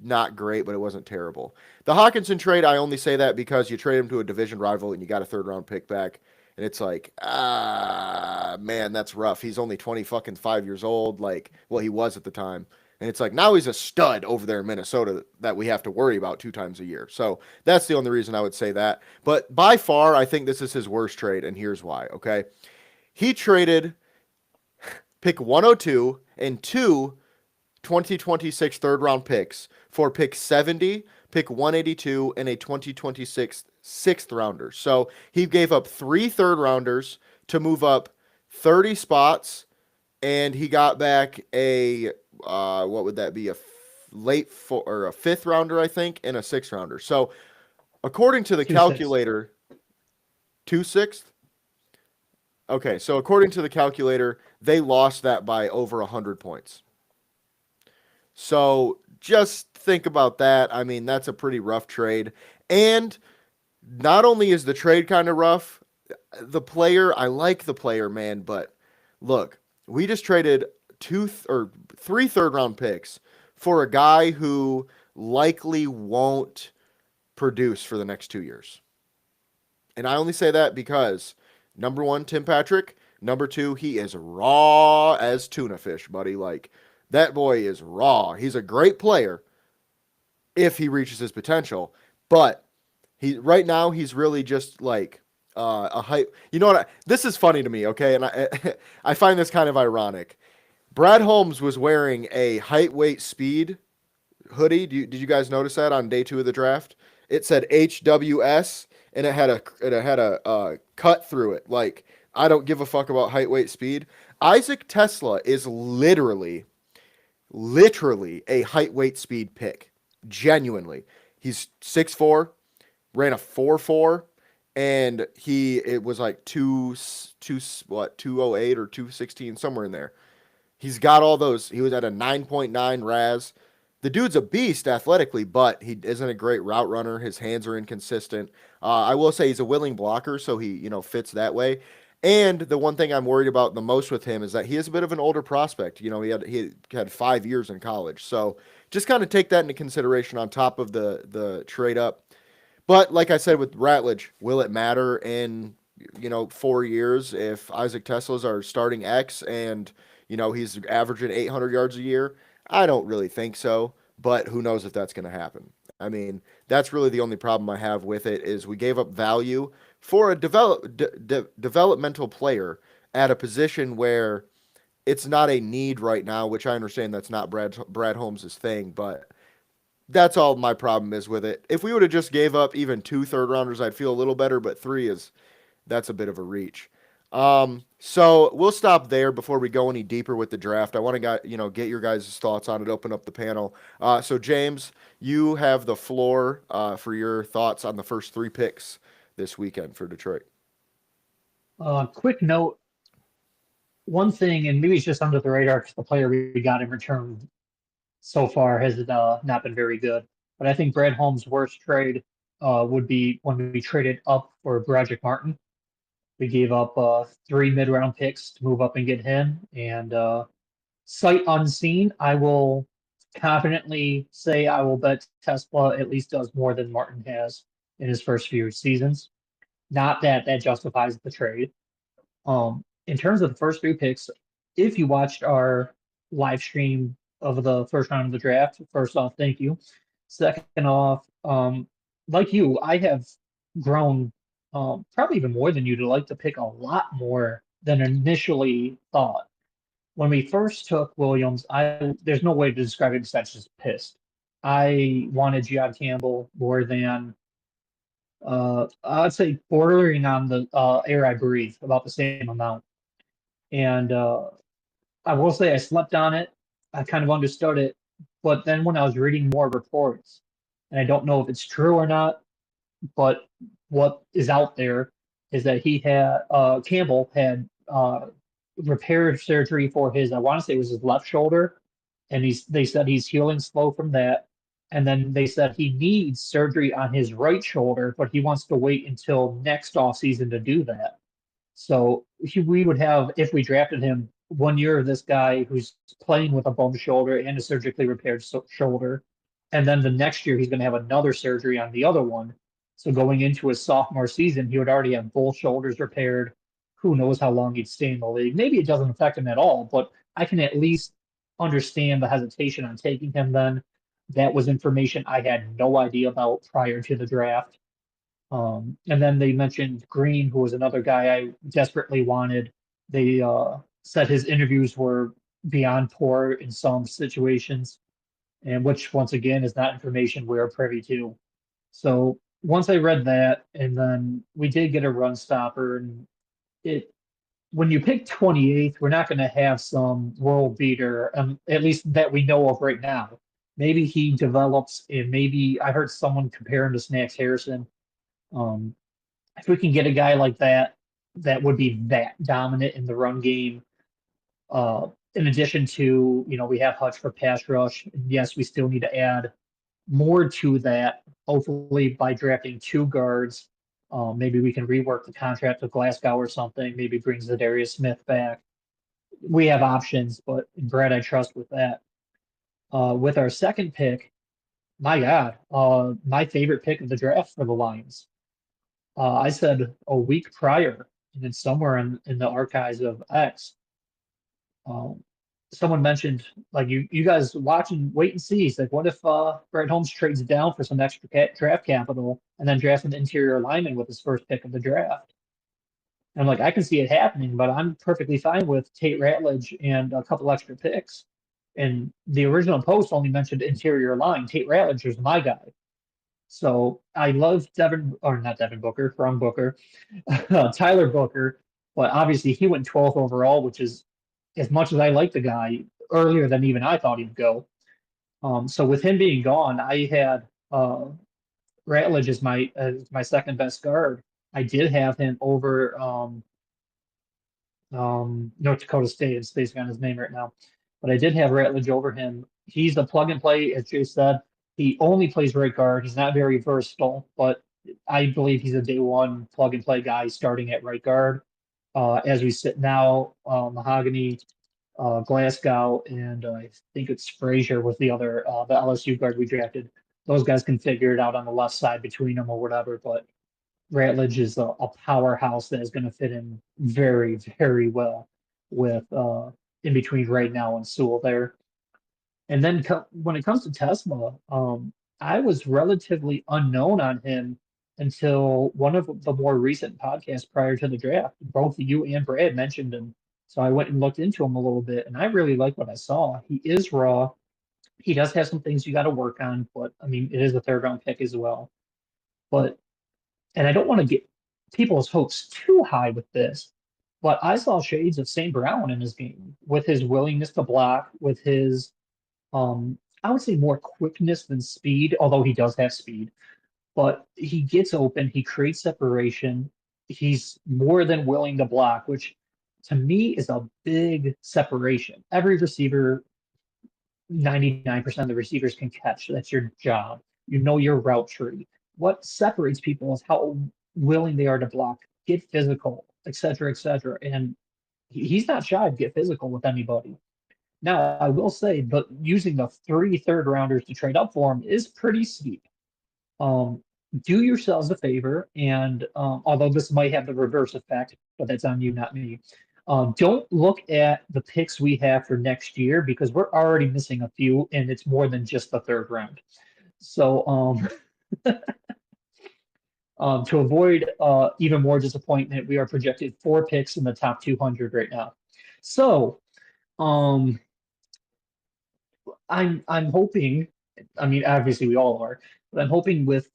not great, but it wasn't terrible. The Hawkinson trade, I only say that because you trade him to a division rival and you got a third round pick back. And it's like, man, that's rough. He's only 25 years old. Like, well, he was at the time. And it's like, now he's a stud over there in Minnesota that we have to worry about 2 times a year. So that's the only reason I would say that. But by far, I think this is his worst trade, and here's why, okay? He traded pick 102 and 2 2026 third-round picks for pick 70, pick 182, and a 2026 sixth-rounder. So he gave up 3 third-rounders to move up 30 spots, and he got back a what would that be? A fifth rounder, I think, and a sixth rounder. So according to the calculator, 2/6. Okay, so according to the calculator, they lost that by over 100 points. So just think about that. I mean, that's a pretty rough trade. And not only is the trade kind of rough, I like the player, man, but look, we just traded 3 third-round picks for a guy who likely won't produce for the next 2 years. And I only say that because, number 1, Tim Patrick. Number 2, he is raw as tuna fish, buddy. Like, that boy is raw. He's a great player if he reaches his potential. But right now, he's really just like a hype. You know what? This is funny to me, okay? And I find this kind of ironic. Brad Holmes was wearing a height, weight, speed hoodie. Did you guys notice that on day 2 of the draft? It said HWS, and it had a cut through it. Like, I don't give a fuck about height, weight, speed. Isaac Tesla is literally a height, weight, speed pick. Genuinely. He's 6'4", ran a 4.4, and it was like 208 or 216, somewhere in there. He's got all those. He was at a 9.9 RAS. The dude's a beast athletically, but he isn't a great route runner. His hands are inconsistent. I will say he's a willing blocker, so he fits that way. And the one thing I'm worried about the most with him is that he is a bit of an older prospect. He had 5 years in college, so just kind of take that into consideration on top of the trade up. But like I said with Ratledge, will it matter in 4 years if Isaac Tesla's our starting X and he's averaging 800 yards a year? I don't really think so, but who knows if that's going to happen. I mean, that's really the only problem I have with it is we gave up value for a developmental player at a position where it's not a need right now, which I understand that's not Brad Holmes' thing, but that's all my problem is with it. If we would have just gave up even 2 third rounders, I'd feel a little better, but 3 that's a bit of a reach. So we'll stop there before we go any deeper with the draft. I want to get your guys' thoughts on it, open up the panel. So James, you have the floor for your thoughts on the first 3 picks this weekend for Detroit. Quick note, one thing, and maybe it's just under the radar because the player we got in return so far has not been very good. But I think Brad Holmes' worst trade would be when we traded up for Broderick Martin. We gave up 3 mid-round picks to move up and get him. And sight unseen, I will confidently say I will bet Tesla at least does more than Martin has in his first few seasons. Not that that justifies the trade. In terms of the first 3 picks, if you watched our live stream of the first round of the draft, first off, thank you. Second off, like you, I have grown probably even more than you to like to pick a lot more than initially thought. When we first took Williams, there's no way to describe it besides just pissed. I wanted John Campbell more than I'd say bordering on the air I breathe, about the same amount. And I will say I slept on it. I kind of understood it. But then when I was reading more reports, and I don't know if it's true or not, but what is out there is that Campbell had repair surgery for his, I want to say it was his left shoulder, and they said he's healing slow from that. And then they said he needs surgery on his right shoulder, but he wants to wait until next offseason to do that. So we would have, if we drafted him, 1 year of this guy who's playing with a bum shoulder and a surgically repaired shoulder. And then the next year, he's going to have another surgery on the other one. So going into his sophomore season, he would already have both shoulders repaired. Who knows how long he'd stay in the league? Maybe it doesn't affect him at all, but I can at least understand the hesitation on taking him then. That was information I had no idea about prior to the draft. And then they mentioned Green, who was another guy I desperately wanted. They said his interviews were beyond poor in some situations, and which, once again, is not information we're privy to. So once I read that, and then we did get a run stopper, and it when you pick 28th, we're not going to have some world beater, at least that we know of right now. Maybe he develops, and maybe I heard someone compare him to Snacks Harrison. Um, if we can get a guy like that, that would be that dominant in the run game. In addition to, we have Hutch for pass rush. And yes, we still need to add more to that, hopefully by drafting 2 guards. Maybe we can rework the contract with Glasgow or something. Maybe brings the Darius Smith back. We have options, but Brad, I trust with that. With our second pick, my God, my favorite pick of the draft for the Lions. I said a week prior, and then somewhere in the archives of X, someone mentioned, like, you guys watch and wait and see. It's like, what if Brett Holmes trades down for some extra draft capital and then drafts an interior lineman with his first pick of the draft? And I'm like, I can see it happening, but I'm perfectly fine with Tate Ratledge and a couple extra picks. And the original post only mentioned interior line. Tate Ratledge was my guy. So I love not Devin Booker, wrong Booker, Tyler Booker, but obviously he went 12th overall, which is, as much as I like the guy, earlier than even I thought he'd go. So with him being gone, I had Ratledge as my second best guard. I did have him over North Dakota State. I'm spacing on his name right now, but I did have Ratledge over him. He's the plug and play, as Jay said. He only plays right guard. He's not very versatile, but I believe he's a day one plug and play guy starting at right guard. As we sit now, Mahogany, Glasgow, and I think it's Frazier was the other, the LSU guard we drafted. Those guys can figure it out on the left side between them or whatever, but Ratledge is a powerhouse that is going to fit in very, very well with in between right now and Sewell there. And then when it comes to Tesla, I was relatively unknown on him until one of the more recent podcasts prior to the draft. Both you and Brad mentioned him. So I went and looked into him a little bit, and I really like what I saw. He is raw. He does have some things you got to work on, but I mean, it is a third round pick as well. And I don't want to get people's hopes too high with this, but I saw shades of St. Brown in his game with his willingness to block, with his I would say more quickness than speed, although he does have speed. But he gets open, he creates separation. He's more than willing to block, which to me is a big separation. Every receiver, 99% of the receivers can catch. That's your job. You know your route tree. What separates people is how willing they are to block, get physical, et cetera, et cetera. And he's not shy to get physical with anybody. Now, I will say, but using the 3 third rounders to trade up for him is pretty steep. Um, do yourselves a favor, and although this might have the reverse effect, but that's on you, not me. Don't look at the picks we have for next year because we're already missing a few, and it's more than just the third round. So, to avoid even more disappointment, we are projected 4 picks in the top 200 right now. So, um, I'm hoping. I mean, obviously we all are, but I'm hoping with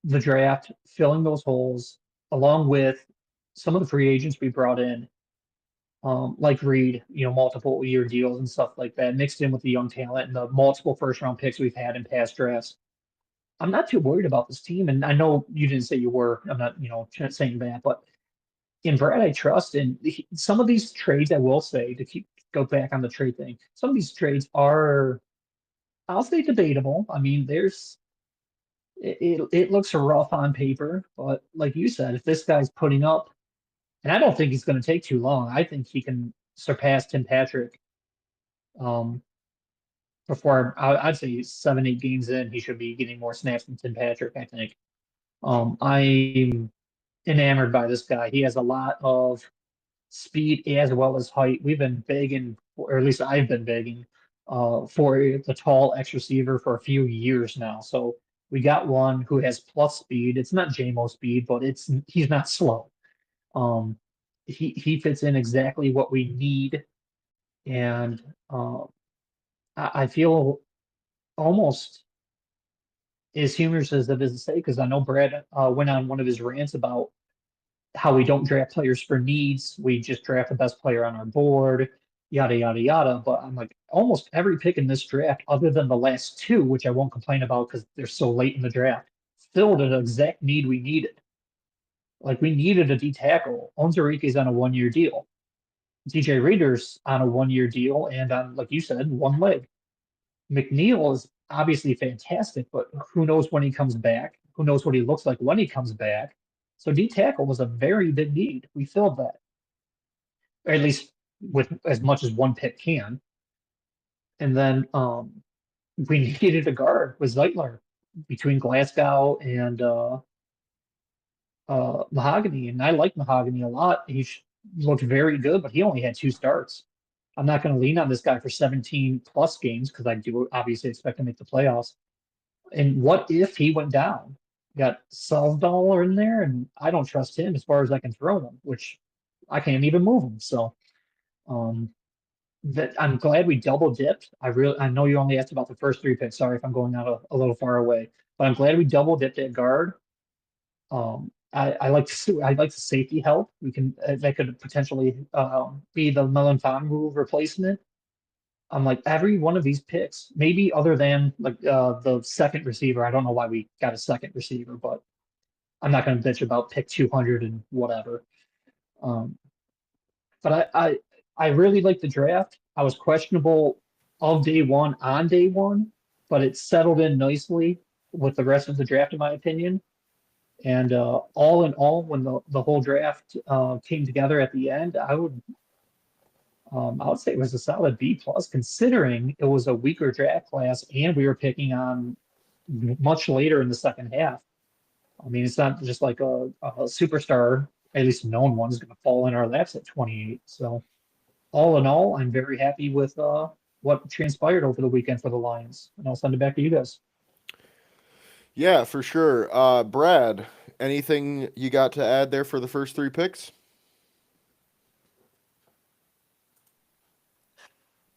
the draft filling those holes, along with some of the free agents we brought in, like Reed, multiple year deals and stuff like that, mixed in with the young talent and the multiple first round picks we've had in past drafts. I'm not too worried about this team, and I know you didn't say you were. I'm not, saying that, but in Brad, I trust. And some of these trades, I will say, go back on the trade thing. Some of these trades are, I'll say, debatable. I mean, it looks rough on paper, but like you said, if this guy's putting up, and I don't think he's going to take too long. I think he can surpass Tim Patrick. Um, before I'd say 7, 8 games in, he should be getting more snaps than Tim Patrick. I think. I'm enamored by this guy. He has a lot of speed as well as height. We've been begging, or at least I've been begging, for the tall X receiver for a few years now. So we got one who has plus speed. It's not JMO speed, but he's not slow. Um, he fits in exactly what we need, and I feel almost as humorous as it is to say, because I know Brad went on one of his rants about how we don't draft players for needs. We just draft the best player on our board, yada, yada, yada. But I'm like, almost every pick in this draft, other than the last two, which I won't complain about because they're so late in the draft, filled an exact need we needed. Like, we needed a D tackle. Onzariki's on a 1 year deal. DJ Reader's on a 1 year deal, and on, like you said, one leg. McNeil is obviously fantastic, but who knows when he comes back? Who knows what he looks like when he comes back? So D tackle was a very big need. We filled that, or at least with as much as one pick can. And then we needed a guard with Zeitler between Glasgow and Mahogany, and I like Mahogany a lot. Looked very good, but he only had 2 starts. I'm not going to lean on this guy for 17 plus games because I do obviously expect to make the playoffs. And what if he went down? Got Salvador in there, and I don't trust him as far as I can throw him, which I can't even move him. So um, that I'm glad we double dipped. I know you only asked about the first 3 picks. Sorry if I'm going out a little far away, but I'm glad we double dipped at guard. I like the safety help. We can that could potentially be the Melanfanu replacement. I'm like every one of these picks, maybe other than like the second receiver. I don't know why we got a second receiver, but I'm not going to bitch about pick 200 and whatever. Um, but I really like the draft. I was questionable of day one on day one, but it settled in nicely with the rest of the draft, in my opinion. And all in all, when the whole draft came together at the end, I would say it was a solid B plus, considering it was a weaker draft class and we were picking on much later in the second half. I mean, it's not just like a superstar, at least a known one, is going to fall in our laps at 28. So all in all, I'm very happy with what transpired over the weekend for the Lions, and I'll send it back to you guys. Yeah, for sure. Brad, anything you got to add there for the first 3 picks?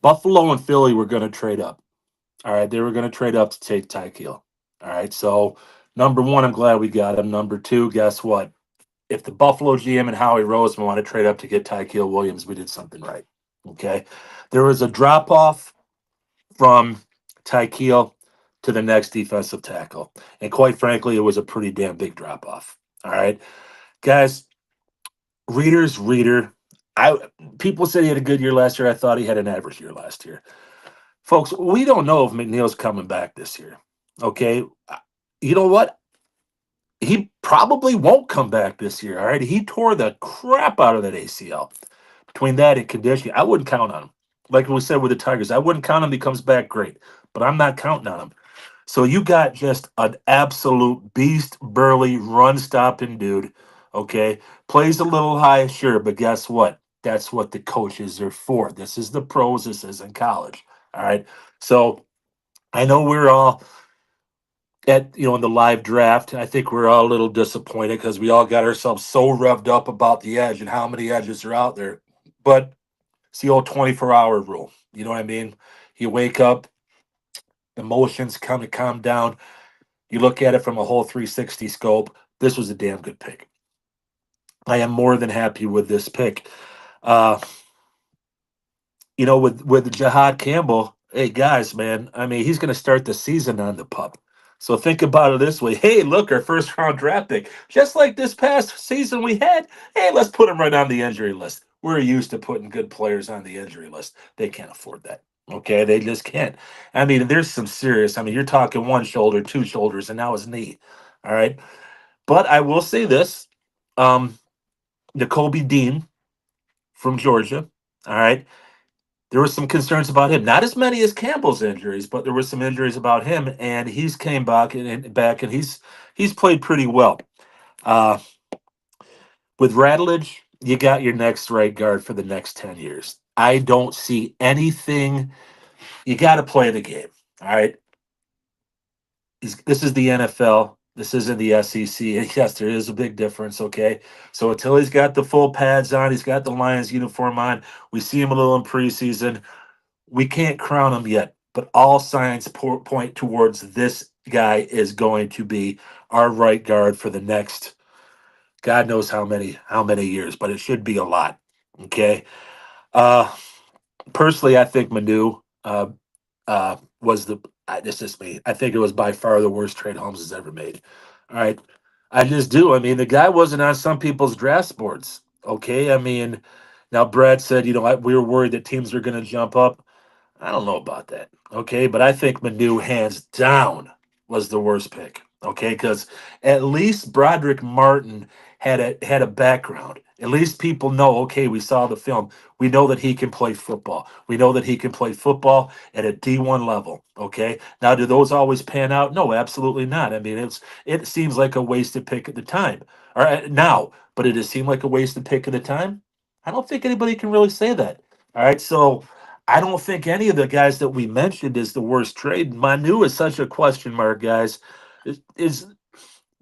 Buffalo and Philly were going to trade up. All right, they were going to trade up to take Tykiel. All right, so number one, I'm glad we got him. Number two, guess what? if the Buffalo GM and Howie Roseman want to trade up to get Tyquil Williams, we did something right. Okay. There was a drop off from Tyquil to the next defensive tackle. And quite frankly, it was a pretty damn big drop off. All right. Guys, reader. People said he had a good year last year. I thought he had an average year last year. Folks, we don't know if McNeil's coming back this year. Okay. You know what? He probably won't come back this year. All right. He tore the crap out of that ACL. Between that and conditioning, I wouldn't count on him. Like we said with the Tigers, I wouldn't count him. He comes back great, but I'm not counting on him. So you got just an absolute beast, burly, run-stopping dude. Okay. Plays a little high, sure, but guess what? That's what the coaches are for. This is the pros. This isn't college. All right. So I know we're all in the live draft. I think we're all a little disappointed because we all got ourselves so revved up about the edge and how many edges are out there. But it's the old 24-hour rule. You know what I mean? You wake up, emotions come to calm down. You look at it from a whole 360 scope. This was a damn good pick. I am more than happy with this pick. With Jihad Campbell, hey guys, man, I mean, he's going to start the season on the pup. So think about it this way. Hey, look, our first round draft pick. Just like this past season we had, hey, let's put him right on the injury list. We're used to putting good players on the injury list. They can't afford that. Okay, they just can't. I mean, there's some serious. I mean, you're talking one shoulder, two shoulders, and now his knee. All right. But I will say this. Nakobe Dean from Georgia. All right. There were some concerns about him. Not as many as Campbell's injuries, but there were some injuries about him, and he's came back and he's played pretty well. With Rattledge, you got your next right guard for the next 10 years. I don't see anything. You got to play the game. All right. This is the NFL. This isn't the SEC. Yes, there is a big difference. Okay. So until he's got the full pads on, he's got the Lions uniform on, we see him a little in preseason. We can't crown him yet, but all signs point towards this guy is going to be our right guard for the next God knows how many years, but it should be a lot. Okay. Personally, I think Manu was this is me. I think it was by far the worst trade Holmes has ever made. All right. I just do. I mean, the guy wasn't on some people's draft boards. Okay. I mean, now Brad said, we were worried that teams are going to jump up. I don't know about that. Okay. But I think Manu, hands down, was the worst pick. Okay. Because at least Broderick Martin had a background. At least people know, okay, we saw the film. We know that he can play football. We know that he can play football at a D1 level. Okay. Now, do those always pan out? No, absolutely not. I mean, it seems like a wasted pick at the time. All right, now, but it seemed like a wasted pick at the time. I don't think anybody can really say that. All right. So I don't think any of the guys that we mentioned is the worst trade. Manu is such a question mark, guys.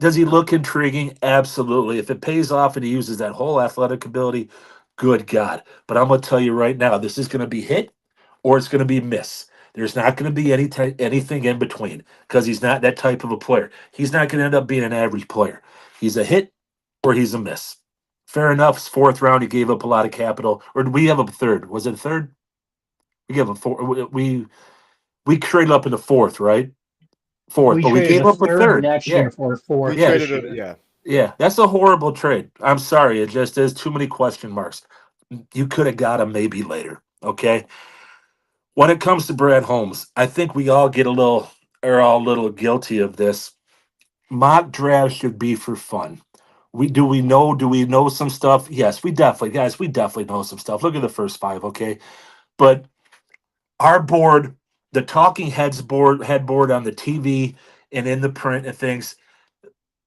Does he look intriguing? Absolutely. If it pays off and he uses that whole athletic ability, good God. But I'm going to tell you right now, this is going to be hit or it's going to be miss. There's not going to be anything in between because he's not that type of a player. He's not going to end up being an average player. He's a hit or he's a miss. Fair enough. It's fourth round. He gave up a lot of capital. Or did we have a third? Was it a third? We gave a four. We traded up in the fourth, right? Fourth, We but we traded gave a up a third third. next year for a fourth. We Yeah. traded this it. year. Yeah. Yeah, that's a horrible trade. I'm sorry. It just is too many question marks. You could have got him maybe later. Okay. When it comes to Brad Holmes, I think we all are all a little guilty of this. Mock drafts should be for fun. Do we know some stuff? Yes, we definitely know some stuff. Look at the first five, okay? But our board, the talking headboard on the TV and in the print and things,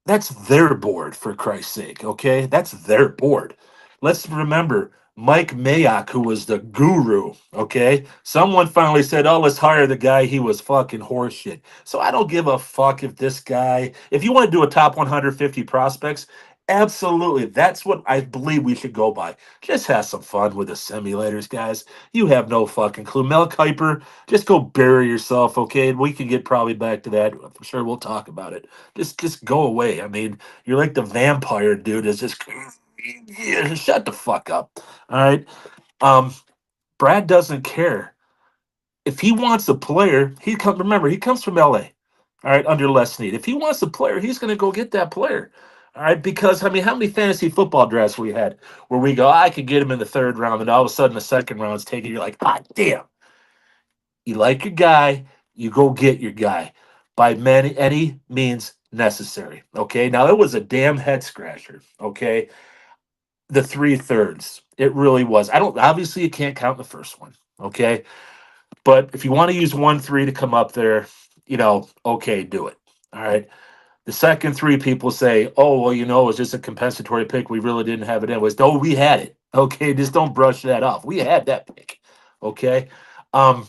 that's their board, for Christ's sake, okay? That's their board. Let's remember Mike Mayock, who was the guru, okay? Someone finally said, oh, let's hire the guy. He was fucking horseshit. So I don't give a fuck if you want to do a top 150 prospects, Absolutely. That's what I believe we should go by. Just have some fun with the simulators, guys. You have no fucking clue. Mel Kiper, just go bury yourself, okay? We can get probably back to that. I'm sure we'll talk about it. Just go away. I mean, you're like the vampire dude. Is just yeah, shut the fuck up. All right. Um, Brad doesn't care. If he wants a player, remember, he comes from LA, all right, under Les Snead. If he wants a player, he's gonna go get that player. All right, because I mean, how many fantasy football drafts we had where we go, I could get him in the third round, and all of a sudden the second round's taken. You're like, ah, damn. You like your guy, you go get your guy by any means necessary. Okay. Now it was a damn head scratcher. Okay. The three thirds. It really was. I don't obviously you can't count the first one. Okay. But if you want to use 1-3 to come up there, okay, do it. All right. The second three people say, oh, well, it was just a compensatory pick. We really didn't have it anyways. No, we had it. Okay. Just don't brush that off. We had that pick. Okay. Um,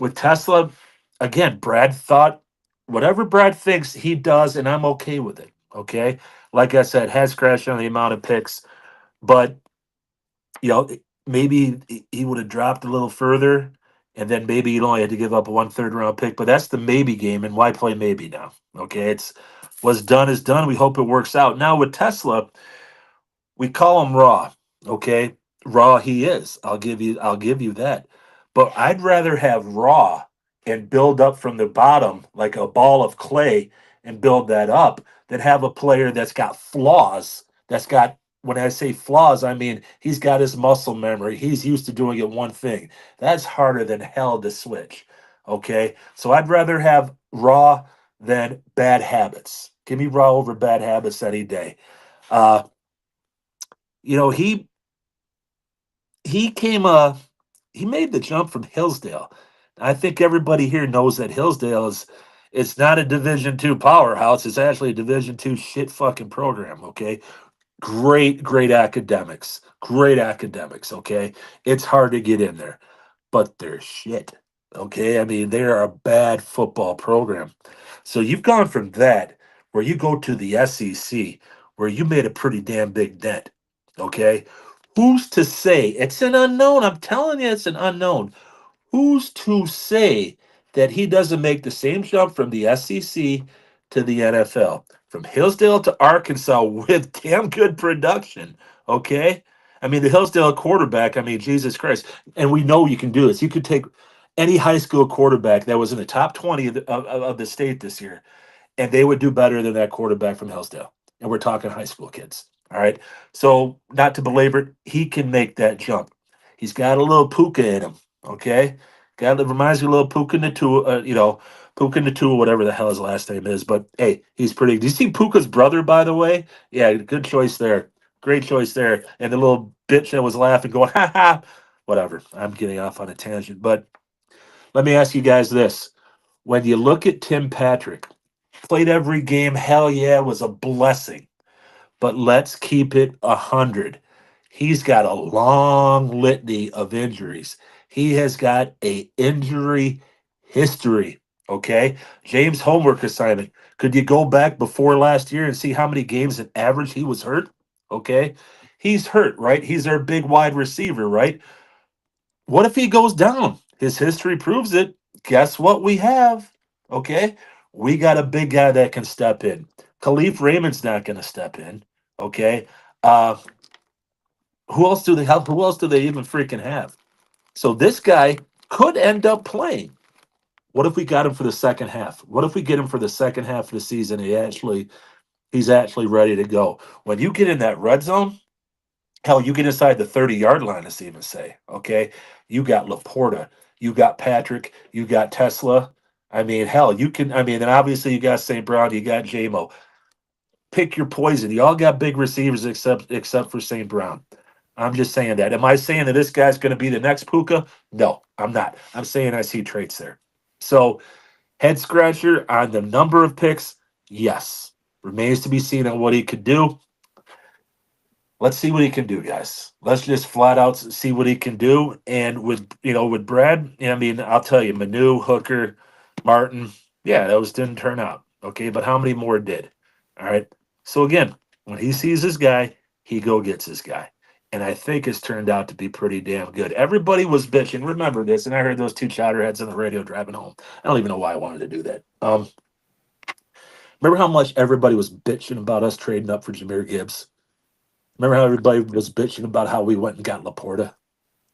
with Tesla, again, Brad thought whatever Brad thinks he does, and I'm okay with it. Okay. Like I said, has crashed on the amount of picks, but you know, maybe he would have dropped a little further, and then maybe he'd only had to give up a 1/3 round pick. But that's the maybe game, and why play maybe now? Okay, it's what's done is done. We hope it works out. Now with Tesla, we call him raw. Okay, raw he is. I'll give you that. But I'd rather have raw and build up from the bottom like a ball of clay and build that up than have a player that's got flaws. That's got when I say flaws, I mean he's got his muscle memory. He's used to doing it one thing. That's harder than hell to switch. Okay, so I'd rather have raw than bad habits. Give me raw over bad habits any day. Uh, he came he made the jump from Hillsdale. I think everybody here knows that Hillsdale is it's not a Division 2 powerhouse. It's actually a Division 2 shit fucking program. Okay, great academics, great academics. Okay, it's hard to get in there, but they're shit. Okay, I mean they're a bad football program. So you've gone from that where you go to the SEC where you made a pretty damn big dent. Okay, who's to say it's an unknown? I'm telling you, it's an unknown. Who's to say that he doesn't make the same jump from the SEC to the NFL, from Hillsdale to Arkansas with damn good production? Okay. I mean, the Hillsdale quarterback, I mean, Jesus Christ. And we know you can do this. You could take any high school quarterback that was in the top 20 of the state this year, and they would do better than that quarterback from Hillsdale. And we're talking high school kids. All right. So, not to belabor it, he can make that jump. He's got a little puka in him. Okay. Got it reminds me a little Puka Natua, Puka Natua, whatever the hell his last name is. But hey, he's pretty. Do you see Puka's brother, by the way? Yeah, good choice there. Great choice there. And the little bitch that was laughing, going, ha ha. Whatever. I'm getting off on a tangent. But let me ask you guys this. When you look at Tim Patrick, played every game, hell yeah, was a blessing. But let's keep it 100. He's got a long litany of injuries. He has got a injury history. Okay. James, homework assignment. Could you go back before last year and see how many games at average he was hurt? Okay. He's hurt, right? He's our big wide receiver, right? What if he goes down? His history proves it. Guess what we have? Okay. We got a big guy that can step in. Khalif Raymond's not going to step in. Okay. Uh, who else do they have? Who else do they even freaking have? So this guy could end up playing. What if we got him for the second half? What if we get him for the second half of the season? He's actually ready to go. When you get in that red zone, hell, you get inside the 30-yard line, let's even say. Okay. You got Laporta, you got Patrick, you got Tesla. I mean, hell, and obviously you got St. Brown, you got JMO. Pick your poison. You all got big receivers except for St. Brown. I'm just saying that. Am I saying that this guy's going to be the next Puka? No, I'm not. I'm saying I see traits there. So, head scratcher on the number of picks, yes. Remains to be seen on what he could do. Let's see what he can do, guys. Let's just flat out see what he can do. And with Brad, I mean, I'll tell you, Manu, Hooker, Martin, yeah, those didn't turn out. Okay, but how many more did? All right. So again, when he sees this guy, he go gets this guy. And I think it's turned out to be pretty damn good. Everybody was bitching. Remember this, and I heard those two chowderheads on the radio driving home. I don't even know why I wanted to do that. Remember how much everybody was bitching about us trading up for Jahmyr Gibbs? Remember how everybody was bitching about how we went and got Laporta?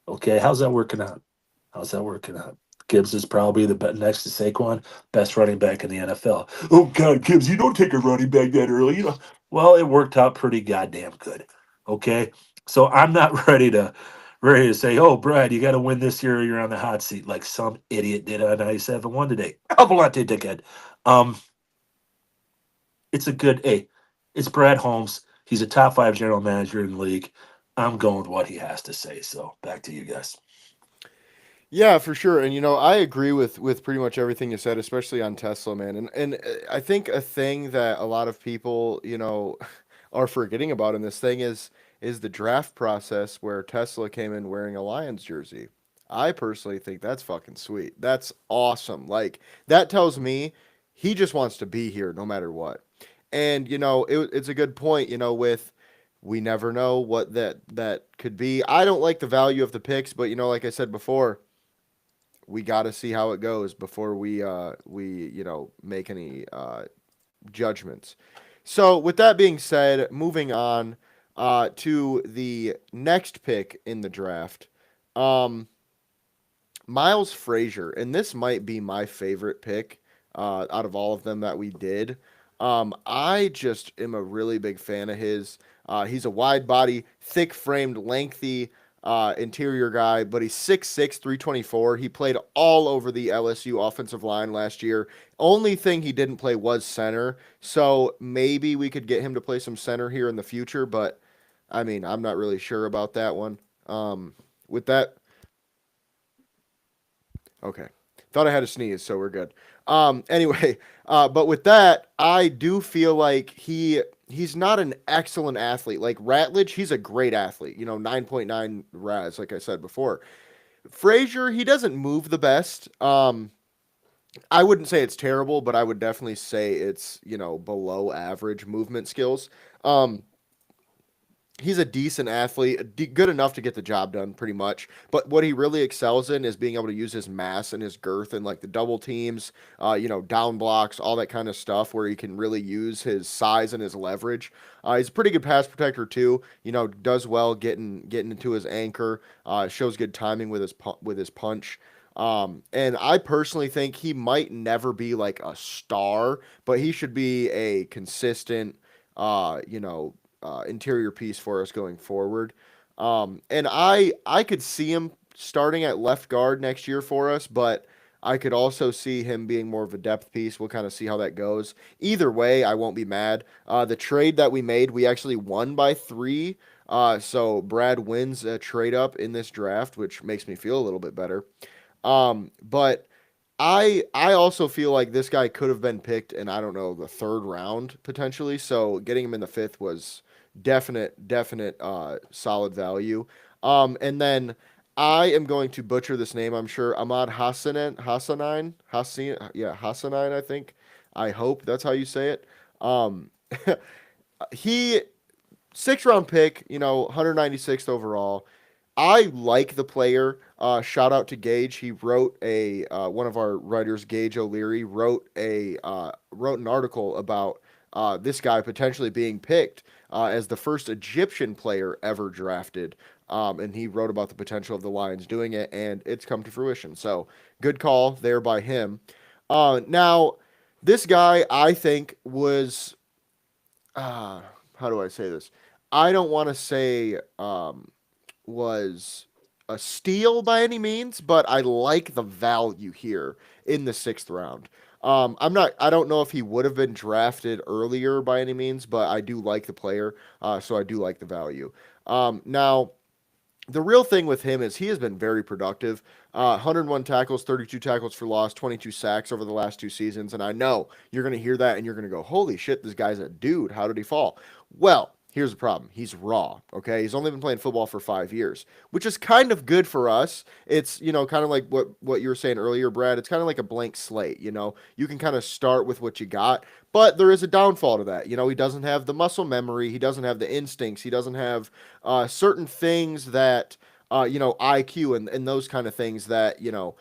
Okay, how's that working out? How's that working out? Gibbs is probably the next to Saquon, best running back in the NFL. Oh God, Gibbs, you don't take a running back that early. Well, it worked out pretty goddamn good. Okay, so I'm not ready to say, oh, Brad, you got to win this year or you're on the hot seat like some idiot did on 97-1 today. Volante dickhead. Um, it's a good. Hey, it's Brad Holmes. He's a top 5 general manager in the league. I'm going with what he has to say. So back to you guys. Yeah, for sure. And I agree with pretty much everything you said, especially on Tesla, man. And I think a thing that a lot of people, are forgetting about in this thing is the draft process where Tesla came in wearing a Lions jersey. I personally think that's fucking sweet. That's awesome. Like that tells me he just wants to be here no matter what. And it's a good point, with we never know what that could be. I don't like the value of the picks, but like I said before, we got to see how it goes before we make any judgments. So with that being said, moving on to the next pick in the draft, Miles Frazier, and this might be my favorite pick out of all of them that we did. I just am a really big fan of his. He's a wide body, thick framed, lengthy interior guy, but he's 6'6", 324. He played all over the LSU offensive line last year. Only thing he didn't play was center, so maybe we could get him to play some center here in the future, but I mean, I'm not really sure about that one. With that, okay. Thought I had a sneeze, so we're good. Anyway, but with that, I do feel like he's not an excellent athlete. Like Ratledge, he's a great athlete. 9.9 RAS, like I said before. Frazier, he doesn't move the best. I wouldn't say it's terrible, but I would definitely say it's, below average movement skills. He's a decent athlete, good enough to get the job done pretty much. But what he really excels in is being able to use his mass and his girth and like the double teams, down blocks, all that kind of stuff where he can really use his size and his leverage. He's a pretty good pass protector too. Does well getting into his anchor. Shows good timing with his punch. And I personally think he might never be like a star, but he should be a consistent, interior piece for us going forward. And I could see him starting at left guard next year for us, but I could also see him being more of a depth piece. We'll kind of see how that goes. Either way, I won't be mad. The trade that we made, we actually won by 3. So Brad wins a trade up in this draft, which makes me feel a little bit better. But I also feel like this guy could have been picked in, I don't know, the 3rd round potentially. So getting him in the 5th was definite solid value. And then I am going to butcher this name, I'm sure. Ahmad Hassanin, I think. I hope that's how you say it. He 6th round pick, 196th overall. I like the player. Shout out to Gage. He wrote one of our writers, Gage O'Leary, wrote an article about this guy potentially being picked as the first Egyptian player ever drafted. And he wrote about the potential of the Lions doing it, and it's come to fruition. So good call there by him. Now, this guy I think was, how do I say this? I don't want to say was a steal by any means, but I like the value here in the 6th round. I don't know if he would have been drafted earlier by any means, but I do like the player, so I do like the value. Now, the real thing with him is he has been very productive. 101 tackles, 32 tackles for loss, 22 sacks over the last 2 seasons. And I know you're going to hear that and you're going to go, holy shit, this guy's a dude. How did he fall? Well, here's the problem. He's raw, okay? He's only been playing football for 5 years, which is kind of good for us. It's, kind of like what you were saying earlier, Brad. It's kind of like a blank slate, You can kind of start with what you got. But there is a downfall to that. He doesn't have the muscle memory. He doesn't have the instincts. He doesn't have certain things that, IQ and those kind of things that, you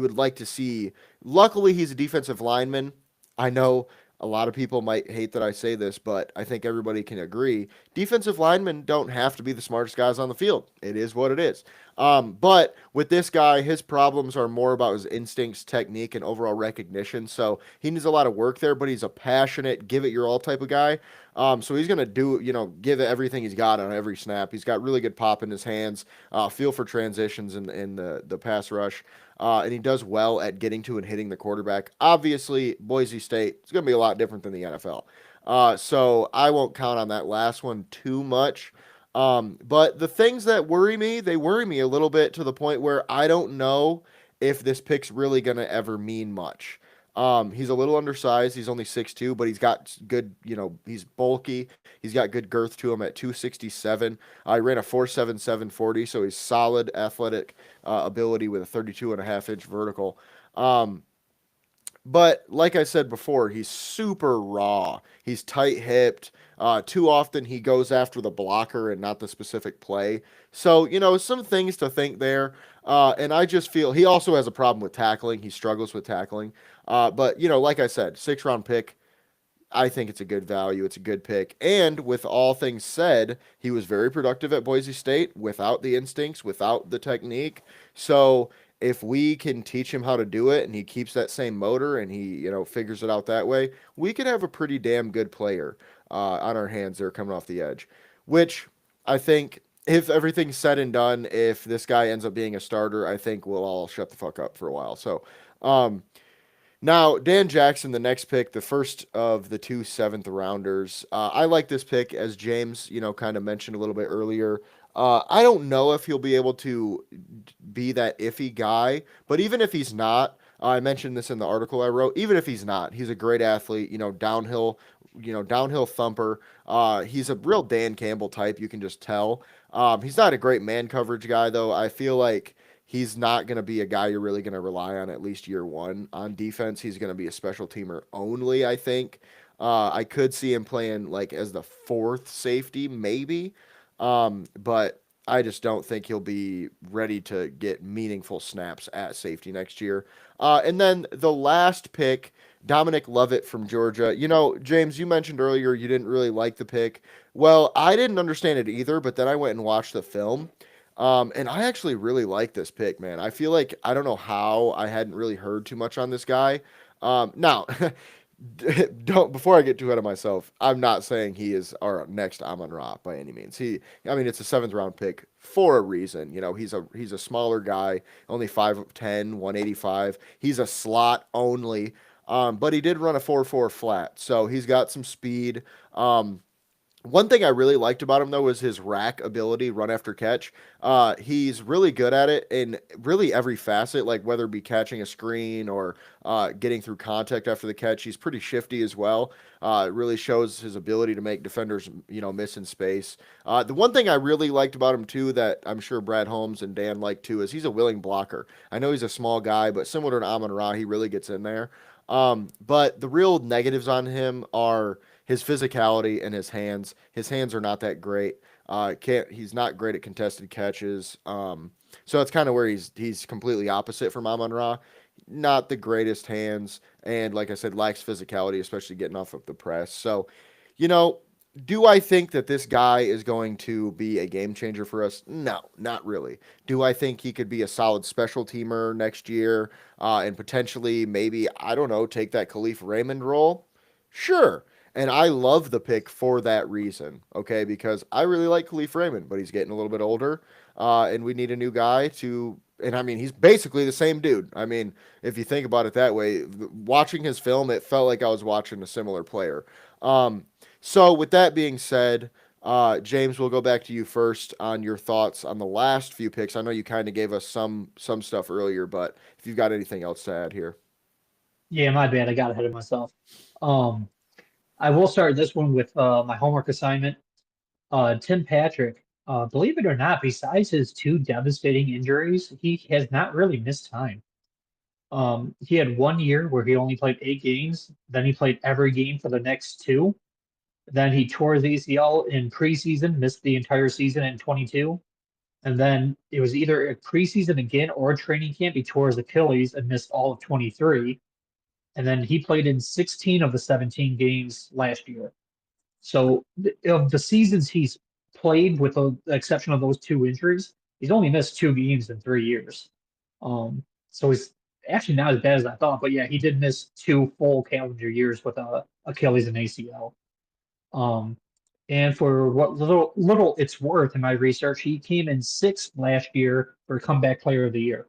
would like to see. Luckily, he's a defensive lineman. I know a lot of people might hate that I say this, but I think everybody can agree. Defensive linemen don't have to be the smartest guys on the field. It is what it is. But with this guy, his problems are more about his instincts, technique, and overall recognition. So he needs a lot of work there, but he's a passionate, give it your all type of guy. So he's going to give it everything he's got on every snap. He's got really good pop in his hands, feel for transitions in the pass rush. And he does well at getting to and hitting the quarterback. Obviously, Boise State is going to be a lot different than the NFL. So I won't count on that last one too much. But the things that worry me, they worry me a little bit to the point where I don't know if this pick's really going to ever mean much. He's a little undersized. He's only 6'2", but he's got good, he's bulky. He's got good girth to him at 267. He ran a 4.77 40, so he's solid athletic ability with a 32.5-inch vertical. But like I said before, he's super raw. He's tight-hipped. Too often he goes after the blocker and not the specific play. So, some things to think there. And I just feel he also has a problem with tackling. He struggles with tackling. But, like I said, 6th-round pick, I think it's a good value. It's a good pick. And with all things said, he was very productive at Boise State without the instincts, without the technique. So if we can teach him how to do it and he keeps that same motor and he, figures it out that way, we could have a pretty damn good player on our hands there coming off the edge, which I think if everything's said and done, if this guy ends up being a starter, I think we'll all shut the fuck up for a while. So, now, Dan Jackson, the next pick, the first of the 2 7th-rounders. I like this pick, as James, kind of mentioned a little bit earlier. I don't know if he'll be able to be that iffy guy, but even if he's not, I mentioned this in the article I wrote, even if he's not, he's a great athlete, downhill thumper. He's a real Dan Campbell type, you can just tell. He's not a great man coverage guy, though. I feel like he's not going to be a guy you're really going to rely on at least year one on defense. He's going to be a special teamer only, I think. I could see him playing like as the 4th safety, maybe. But I just don't think he'll be ready to get meaningful snaps at safety next year. And then the last pick, Dominic Lovett from Georgia. James, you mentioned earlier you didn't really like the pick. Well, I didn't understand it either, but then I went and watched the film. And I actually really like this pick, man. I feel like I don't know how I hadn't really heard too much on this guy. Now, before I get too ahead of myself, I'm not saying he is our next Amon-Ra by any means. It's a 7th-round pick for a reason. He's a smaller guy, only 5'10", 185. He's a slot only, but he did run a 4.4 flat, so he's got some speed. One thing I really liked about him, though, was his rack ability, run after catch. He's really good at it in really every facet, like whether it be catching a screen or getting through contact after the catch. He's pretty shifty as well. It really shows his ability to make defenders, miss in space. The one thing I really liked about him, too, that I'm sure Brad Holmes and Dan like, too, is he's a willing blocker. I know he's a small guy, but similar to Amon-Ra, he really gets in there. But the real negatives on him are his physicality and his hands. His hands are not that great. He's not great at contested catches. So that's kind of where he's completely opposite from Amon-Ra. Not the greatest hands, and like I said, lacks physicality, especially getting off of the press. So, do I think that this guy is going to be a game changer for us? No, not really. Do I think he could be a solid special teamer next year and potentially maybe, I don't know, take that Khalif Raymond role? Sure. And I love the pick for that reason, okay? Because I really like Khalif Raymond, but he's getting a little bit older, and we need a new guy to... And, he's basically the same dude. If you think about it that way, watching his film, it felt like I was watching a similar player. So, with that being said, James, we'll go back to you first on your thoughts on the last few picks. I know you kind of gave us some stuff earlier, but if you've got anything else to add here. Yeah, my bad. I got ahead of myself. I will start this one with my homework assignment. Tim Patrick, believe it or not, besides his 2 devastating injuries, he has not really missed time. He had 1 year where he only played 8 games. Then he played every game for the next two. Then he tore his ACL in preseason, missed the entire season in 22. And then it was either a preseason again or a training camp. He tore his Achilles and missed all of 23. And then he played in 16 of the 17 games last year. So of the seasons he's played, with the exception of those two injuries, he's only missed 2 games in 3 years. So he's actually not as bad as I thought. But yeah, he did miss 2 full calendar years with Achilles and ACL. And for what little it's worth in my research, he came in sixth last year for Comeback Player of the Year.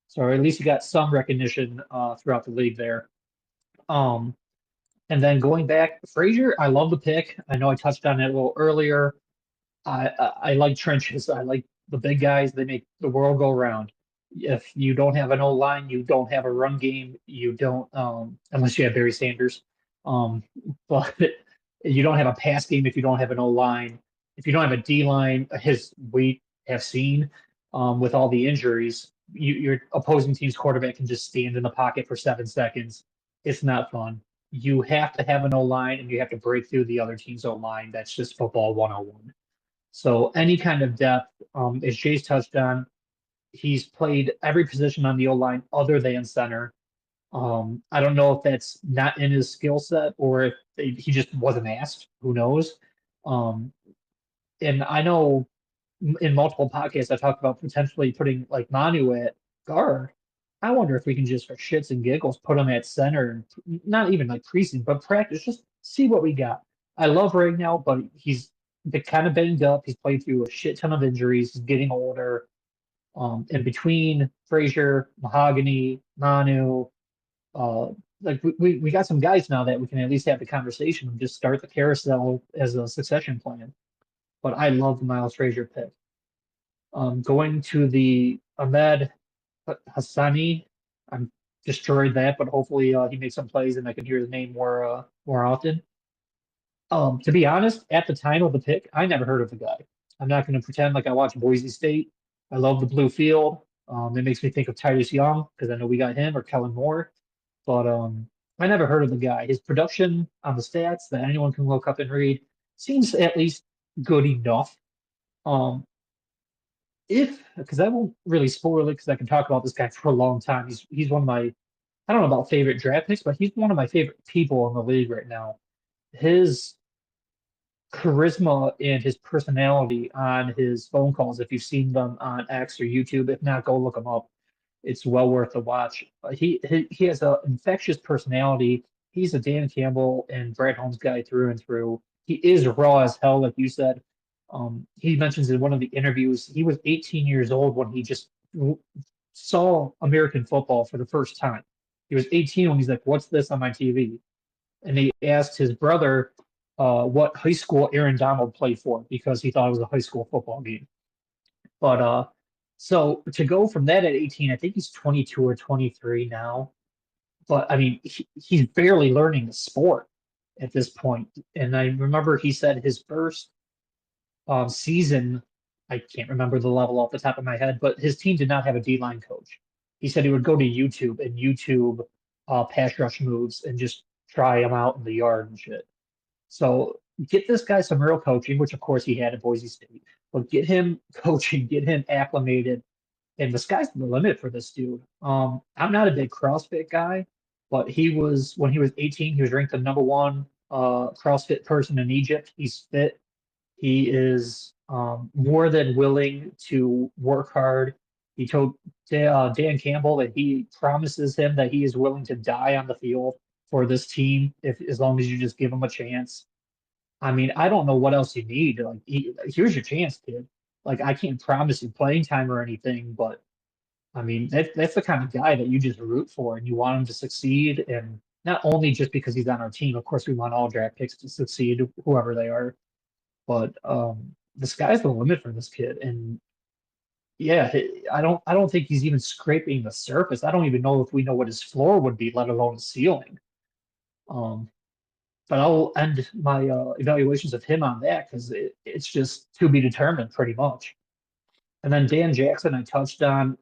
So at least he got some recognition throughout the league there. Um, and then going back, Frazier, I love the pick. I know I touched on it a little earlier. I like trenches. I like the big guys. They make the world go round. If you don't have an O line, you don't have a run game. You don't, unless you have Barry Sanders. Um, but you don't have a pass game if you don't have an O line. If you don't have a D line, his we have seen with all the injuries, your opposing team's quarterback can just stand in the pocket for 7 seconds. It's not fun. You have to have an O line and you have to break through the other team's O line. That's just football 101. So any kind of depth, as Jay's touched on, he's played every position on the O line other than center. I don't know if that's not in his skill set or if he just wasn't asked. Who knows? Um, and I know in multiple podcasts I talked about potentially putting like Manu at guard. I wonder if we can just for shits and giggles put him at center, and not even like preseason, but practice, just see what we got. I love Ragnow, but he's been kind of banged up. He's played through a shit ton of injuries. He's getting older. And between Frazier, Mahogany, Manu, uh, like we got some guys now that we can at least have the conversation and just start the carousel as a succession plan. But I love the Miles Frazier pick. Going to the Ahmed Hassani, I'm destroyed that, but hopefully he makes some plays and I can hear his name more often. To be honest, at the time of the pick, I never heard of the guy. I'm not going to pretend like I watch Boise State. I love the blue field. It makes me think of Titus Young because I know we got him, or Kellen Moore. But I never heard of the guy. His production on the stats that anyone can look up and read seems at least good enough. Um, if because I won't really spoil it because I can talk about this guy for a long time. He's one of my, I don't know about favorite draft picks, but he's one of my favorite people in the league right now. His charisma and his personality on his phone calls, if you've seen them on X or YouTube, if not, go look them up. It's well worth a watch. He has an infectious personality. He's a Dan Campbell and Brad Holmes guy through and through. He is raw as hell, like you said. He mentions in one of the interviews he was 18 years old when he just saw American football for the first time. He was 18 when he's like, "What's this on my TV?" And he asked his brother what high school Aaron Donald played for because he thought it was a high school football game. But so to go from that at 18, I think he's 22 or 23 now. But I mean, he's barely learning the sport at this point. And I remember he said his first season, I can't remember the level off the top of my head, but his team did not have a D-line coach. He said he would go to YouTube and YouTube pass rush moves and just try them out in the yard and shit. So get this guy some real coaching, which of course he had at Boise State, but get him coaching, get him acclimated, and the sky's the limit for this dude. I'm not a big CrossFit guy, but he was when he was 18, he was ranked the number one CrossFit person in Egypt. He's fit. He is more than willing to work hard. He told Dan Campbell that he promises him that he is willing to die on the field for this team if as long as you just give him a chance. I mean, I don't know what else you need. Like, here's your chance, kid. Like, I can't promise you playing time or anything, but I mean, that's the kind of guy that you just root for and you want him to succeed. And not only just because he's on our team, of course, we want all draft picks to succeed, whoever they are. But the sky's the limit for this kid. And yeah, I don't think he's even scraping the surface. I don't even know if we know what his floor would be, let alone his ceiling. Um, but I'll end my evaluations of him on that because it's just to be determined pretty much. And then Dan Jackson, I touched on.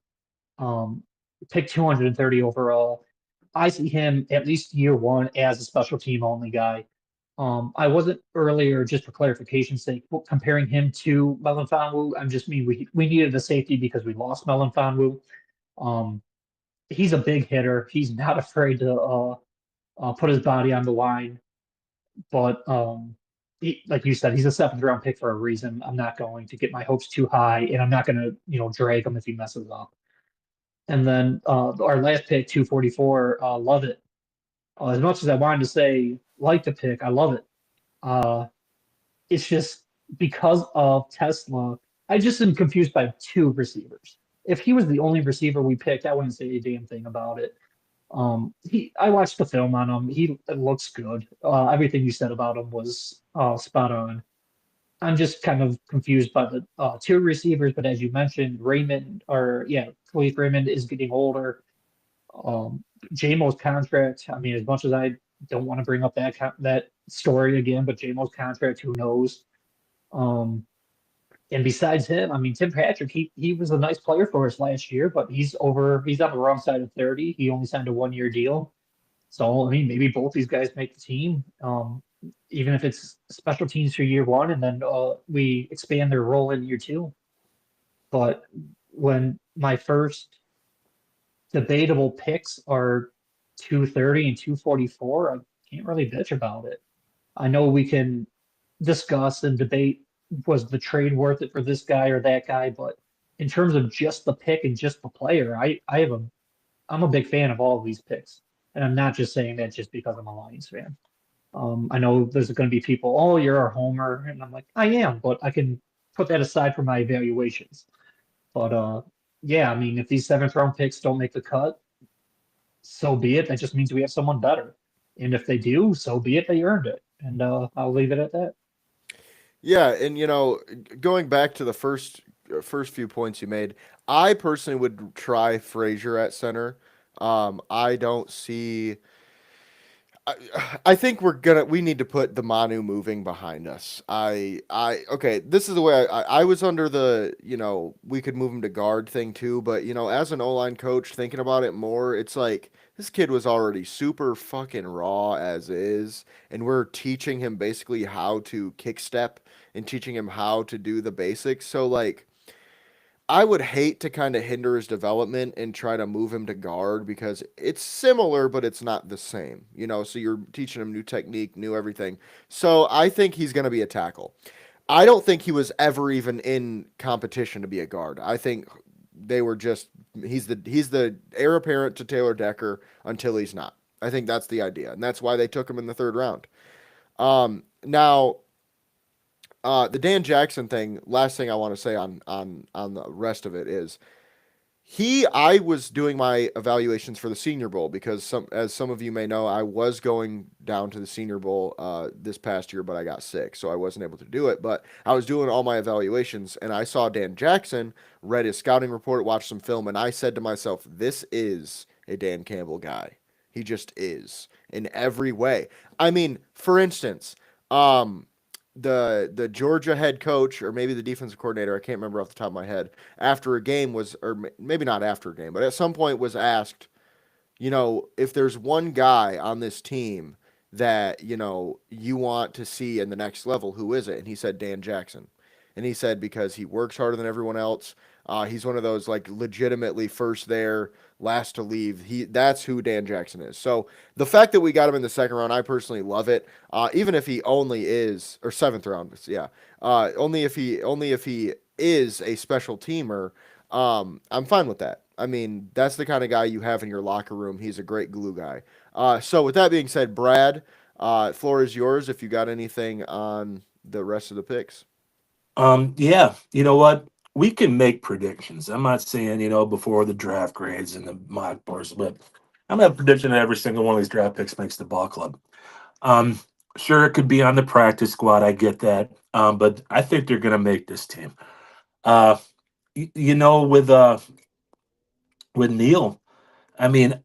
Um, picked 230 overall. I see him at least year one as a special team only guy. I wasn't earlier, just for clarification's sake, comparing him to Melanfonwu. I'm just mean we needed a safety because we lost Melanfonwu. Um, he's a big hitter. He's not afraid to put his body on the line. But like you said, he's a seventh round pick for a reason. I'm not going to get my hopes too high, and I'm not going to drag him if he messes up. And then our last pick, 244, love it. As much as I wanted to say like the pick, I love it. Uh, it's just because of Tesla. I just am confused by two receivers. If he was the only receiver we picked, I wouldn't say a damn thing about it. I watched the film on him. It looks good. Everything you said about him was spot on. I'm just kind of confused by the two receivers, but as you mentioned, Khalif Raymond is getting older. JMO's contract. I mean, as much as I don't want to bring up that story again, but JMO's contract, who knows? Um, and besides him, I mean, Tim Patrick, he was a nice player for us last year, but he's on the wrong side of 30. He only signed a 1 year deal. So, I mean, maybe both these guys make the team, even if it's special teams for year one, and then we expand their role in year two. But when my first debatable picks are 230 and 244, I can't really bitch about it. I know we can discuss and debate, was the trade worth it for this guy or that guy, but in terms of just the pick and just the player, I'm a big fan of all of these picks. And I'm not just saying that just because I'm a Lions fan. I know there's going to be people, oh, you're a homer. And I'm like, I am, but I can put that aside for my evaluations. But yeah, I mean, if these seventh round picks don't make the cut, so be it. That just means we have someone better. And if they do, so be it. They earned it. And I'll leave it at that. Yeah, and going back to the first few points you made, I personally would try Frazier at center. I don't see. I think we need to put the Manu moving behind us. Okay, this is the way I was under the, we could move him to guard thing too, but as an O-line coach thinking about it more, it's like this kid was already super fucking raw as is, and we're teaching him basically how to kick step and teaching him how to do the basics. So like I would hate to kind of hinder his development and try to move him to guard because it's similar, but it's not the same, so you're teaching him new technique, new everything. So I think he's going to be a tackle. I don't think he was ever even in competition to be a guard. I think they were just, he's the heir apparent to Taylor Decker until he's not. I think that's the idea. And that's why they took him in the third round. Now, the Dan Jackson thing, last thing I want to say on the rest of it is I was doing my evaluations for the Senior Bowl because as some of you may know, I was going down to the Senior Bowl this past year, but I got sick, so I wasn't able to do it. But I was doing all my evaluations, and I saw Dan Jackson, read his scouting report, watched some film, and I said to myself, this is a Dan Campbell guy. He just is in every way. I mean, for instance, the Georgia head coach or maybe the defensive coordinator, I can't remember off the top of my head, after a game or maybe not after a game, but at some point was asked, if there's one guy on this team that, you want to see in the next level, who is it? And he said Dan Jackson. And he said because he works harder than everyone else. He's one of those like legitimately first there, last to leave. That's who Dan Jackson is. So the fact that we got him in the second round, I personally love it. Even if he only is, or seventh round, yeah. Only if he is a special teamer, I'm fine with that. I mean, that's the kind of guy you have in your locker room. He's a great glue guy. So with that being said, Brad, floor is yours if you got anything on the rest of the picks. Yeah, you know what? We can make predictions. I'm not saying, before the draft grades and the mock boards, but I'm gonna have a prediction that every single one of these draft picks makes the ball club. Sure, it could be on the practice squad. I get that. But I think they're gonna make this team. With Neil, I mean,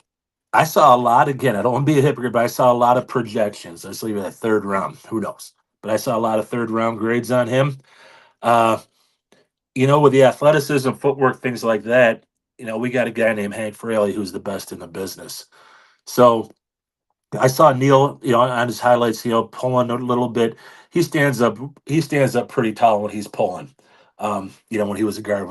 I saw a lot again. I don't want to be a hypocrite, but I saw a lot of projections. Let's leave it at third round. Who knows? But I saw a lot of third round grades on him. With the athleticism, footwork, things like that, we got a guy named Hank Fraley who's the best in the business. So I saw Neil, on his highlights, pulling a little bit. He stands up. He stands up pretty tall when he's pulling. When he was a guard,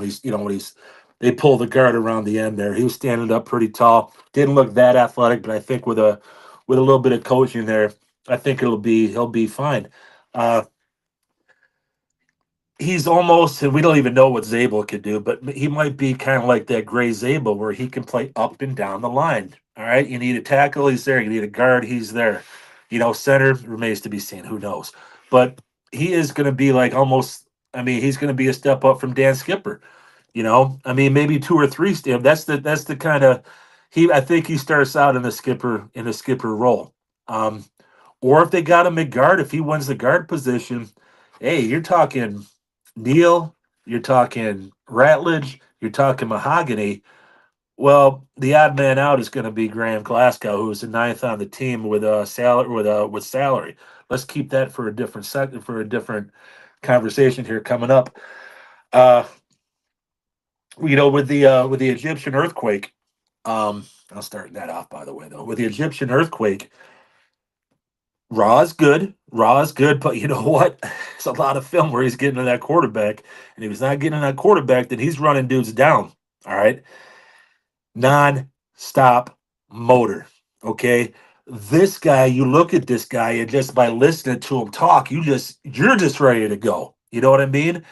they pull the guard around the end there. He was standing up pretty tall. Didn't look that athletic, but I think with a little bit of coaching there, I think he'll be fine. Uh, he's almost, and we don't even know what Zabel could do, but he might be kind of like that Gray Zabel where he can play up and down the line. All right. You need a tackle, he's there. You need a guard, he's there. Center remains to be seen. Who knows? But he is going to be like almost, he's going to be a step up from Dan Skipper. Maybe two or three step. That's the kind of I think he starts out in the skipper role. Or if they got him at guard, if he wins the guard position, hey, you're talking Neal, you're talking Ratledge, you're talking Mahogany. Well, the odd man out is going to be Graham Glasgow, who's the ninth on the team with salary. Let's keep that for a different conversation here coming up. With the Egyptian earthquake, I'll start that off by the way though. With the Egyptian earthquake, Raw is good, but you know what? It's a lot of film where he's getting to that quarterback, and if he's not getting to that quarterback, then he's running dudes down. All right, non-stop motor. Okay, this guy, you look at this guy, and just by listening to him talk, you're just ready to go. You know what I mean?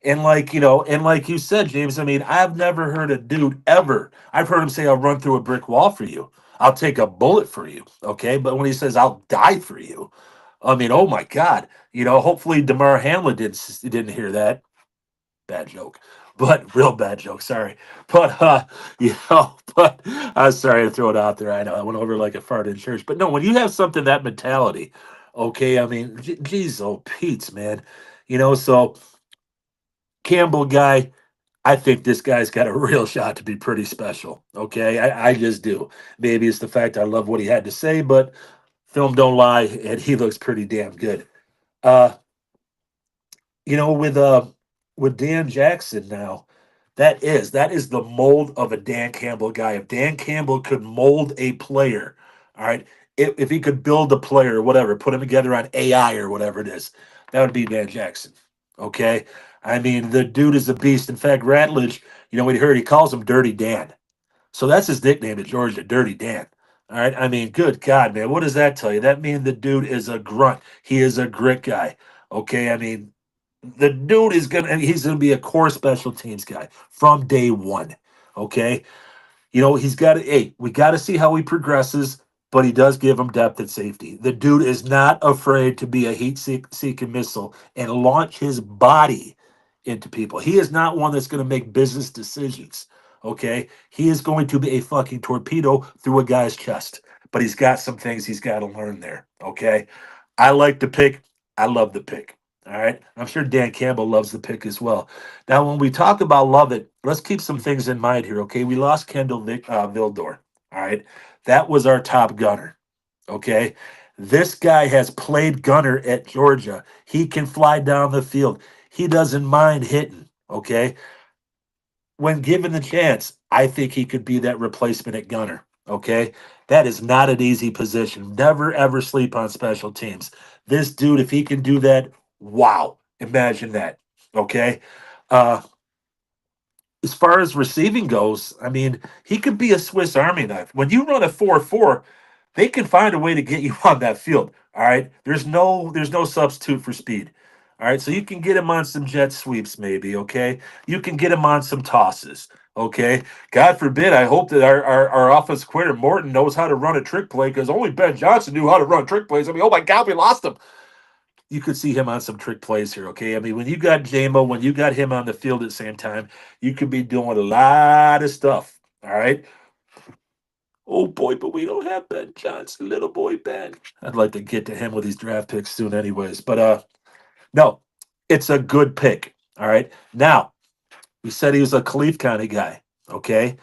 And like you said, James, I've never heard a dude ever. I've heard him say, "I'll run through a brick wall for you. I'll take a bullet for you." Okay, but when he says, "I'll die for you," oh my God. Hopefully Damar Hamlin didn't hear that. Bad joke, but real bad joke. Sorry, but but I'm sorry to throw it out there. I know I went over like a fart in church, but no, when you have something that mentality, okay. Geez, oh Pete's man, so Campbell guy. I think this guy's got a real shot to be pretty special. Okay, I just do. Maybe it's the fact I love what he had to say, but film don't lie, and he looks pretty damn good. Uh, you know, with uh with Dan Jackson now, that is the mold of a Dan Campbell guy. If Dan Campbell could mold a player, all right, if he could build a player or whatever, put him together on AI or whatever it is, that would be Dan Jackson. Okay. The dude is a beast. In fact, Ratledge, what he heard, he calls him Dirty Dan. So that's his nickname at Georgia, Dirty Dan. All right. Good God, man. What does that tell you? That means the dude is a grunt. He is a grit guy. Okay. The dude he's gonna be a core special teams guy from day one. Okay. He's got to, hey, we got to see how he progresses, but he does give him depth at safety. The dude is not afraid to be a heat-seeking missile and launch his body into people. He is not one that's going to make business decisions. Okay. He is going to be a fucking torpedo through a guy's chest, but he's got some things he's got to learn there. Okay. I like the pick. I love the pick. All right. I'm sure Dan Campbell loves the pick as well. Now, when we talk about love it, let's keep some things in mind here. Okay. We lost Kendall Vildor. All right. That was our top gunner. Okay. This guy has played gunner at Georgia. He can fly down the field. He doesn't mind hitting. Okay. When given the chance, I think he could be that replacement at gunner. Okay. That is not an easy position. Never, ever sleep on special teams. This dude, if he can do that, wow. Imagine that. Okay. As far as receiving goes, he could be a Swiss Army knife. When you run a 4-4, they can find a way to get you on that field. All right. There's no substitute for speed. All right. So you can get him on some jet sweeps, maybe. Okay. You can get him on some tosses. Okay. God forbid, I hope that our offensive coordinator Morton knows how to run a trick play, because only Ben Johnson knew how to run trick plays. Oh my God, we lost him. You could see him on some trick plays here, okay? When you got JMO, when you got him on the field at the same time, you could be doing a lot of stuff, all right? Oh, boy, but we don't have Ben Johnson, little boy Ben. I'd like to get to him with these draft picks soon anyways. But, no, it's a good pick, all right? Now, we said he was a Khalif County guy, okay?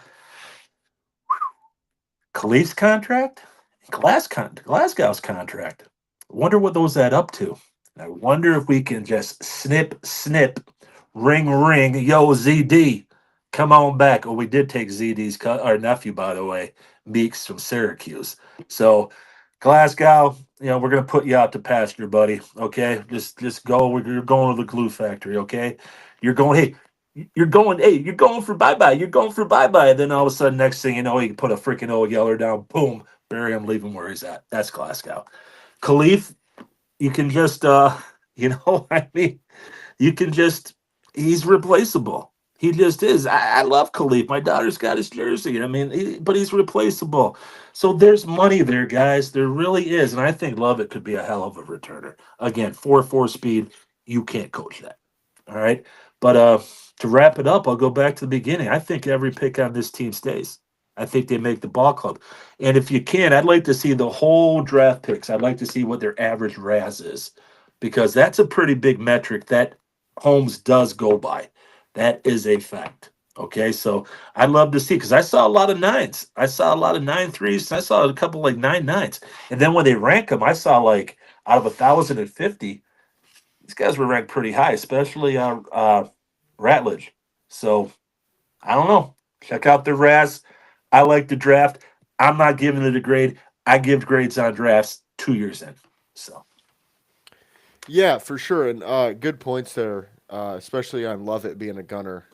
Khalif's contract, Glasgow's contract. I wonder what those add up to. I wonder if we can just snip, ring, yo, ZD. come on back. Oh, we did take ZD's our nephew, by the way, Meeks from Syracuse. So Glasgow, we're gonna put you out to pasture, buddy. Okay, just go. You're going to the glue factory. Okay, you're going. Hey, you're going. Hey, you're going for bye bye. You're going for bye bye. Then all of a sudden, next thing you know, you can put a freaking old Yeller down. Boom, bury him, leave him where he's at. That's Glasgow. Khalif, you can just, I mean, you can just, he's replaceable. He just is. I love Khalif. My daughter's got his jersey. I mean, but he's replaceable. So there's money there, guys. There really is. And I think Lovett could be a hell of a returner. Again, 4.4 speed. You can't coach that. All right. But to wrap it up, I'll go back to the beginning. I think every pick on this team stays. I think they make the ball club. And if you can, I'd like to see the whole draft picks. I'd like to see what their average RAS is, because that's a pretty big metric that Holmes does go by. That is a fact. Okay, so I'd love to see, because I saw a lot of nines. I saw a lot of 9.3s. I saw a couple like 9.9s. And then when they rank them, I saw like out of 1,050, these guys were ranked pretty high, especially Ratledge. So I don't know. Check out the RAS. I like the draft. I'm not giving it a grade. I give grades on drafts 2 years in. So Yeah, for sure. And good points there, especially on Lovett being a gunner.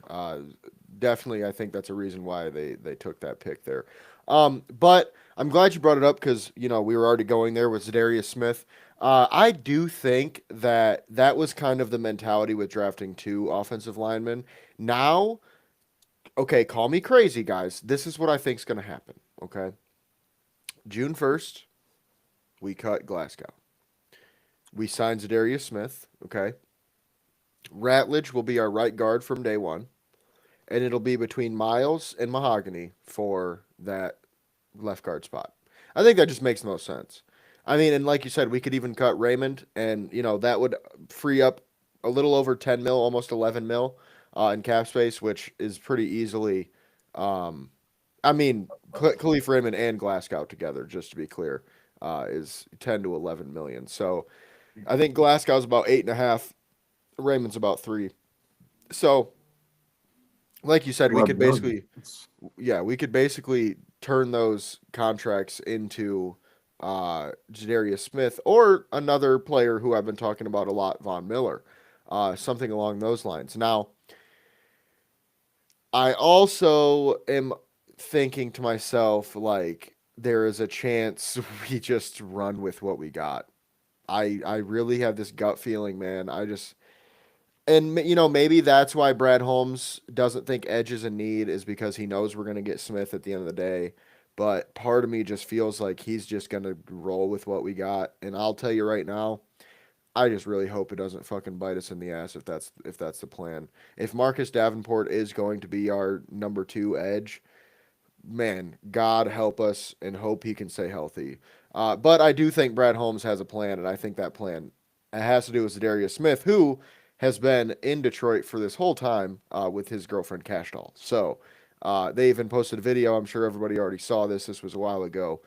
Definitely, I think that's a reason why they took that pick there. But I'm glad you brought it up because, we were already going there with Zadarius Smith. I do think that was kind of the mentality with drafting two offensive linemen. Now, okay, call me crazy, guys. This is what I think is going to happen, okay? June 1st, we cut Glasgow. We signed Zadarius Smith, okay? Ratledge will be our right guard from day one, and it'll be between Miles and Mahogany for that left guard spot. I think that just makes the most sense. I mean, and like you said, we could even cut Raymond, and, that would free up a little over 10 mil, almost 11 mil in cap space, which is pretty easily, I mean, Khalif Raymond and Glasgow together, just to be clear, is 10 to 11 million. So I think Glasgow's about 8.5. Raymond's about 3. So, like you said, we could basically turn those contracts into Zadarius Smith or another player who I've been talking about a lot, Von Miller, something along those lines. Now, I also am thinking to myself, like, there is a chance we just run with what we got. I really have this gut feeling, man. And maybe that's why Brad Holmes doesn't think edge is a need, is because he knows we're going to get Smith at the end of the day. But part of me just feels like he's just going to roll with what we got. And I'll tell you right now, I just really hope it doesn't fucking bite us in the ass if that's the plan. If Marcus Davenport is going to be our number 2 edge, man, God help us and hope he can stay healthy. But I do think Brad Holmes has a plan, and I think that plan has to do with Zadarius Smith, who has been in Detroit for this whole time with his girlfriend Cash Doll. So they even posted a video. I'm sure everybody already saw this. This was a while ago,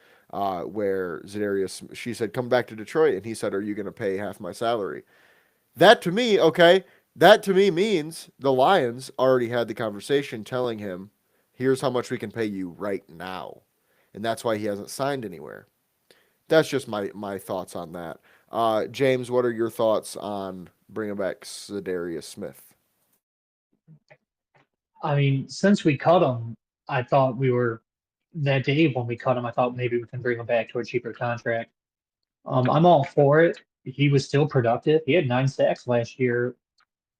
where Zadarius, she said, "Come back to Detroit," and he said, "Are you going to pay half my salary?" That to me, okay, that to me means the Lions already had the conversation telling him, "Here's how much we can pay you right now," and that's why he hasn't signed anywhere. That's just my thoughts on that. James, what are your thoughts on bringing back Zadarius Smith? I mean, since we cut him, I thought we were that day when we cut him. I thought maybe we can bring him back to a cheaper contract. I'm all for it. He was still productive. He had 9 sacks last year,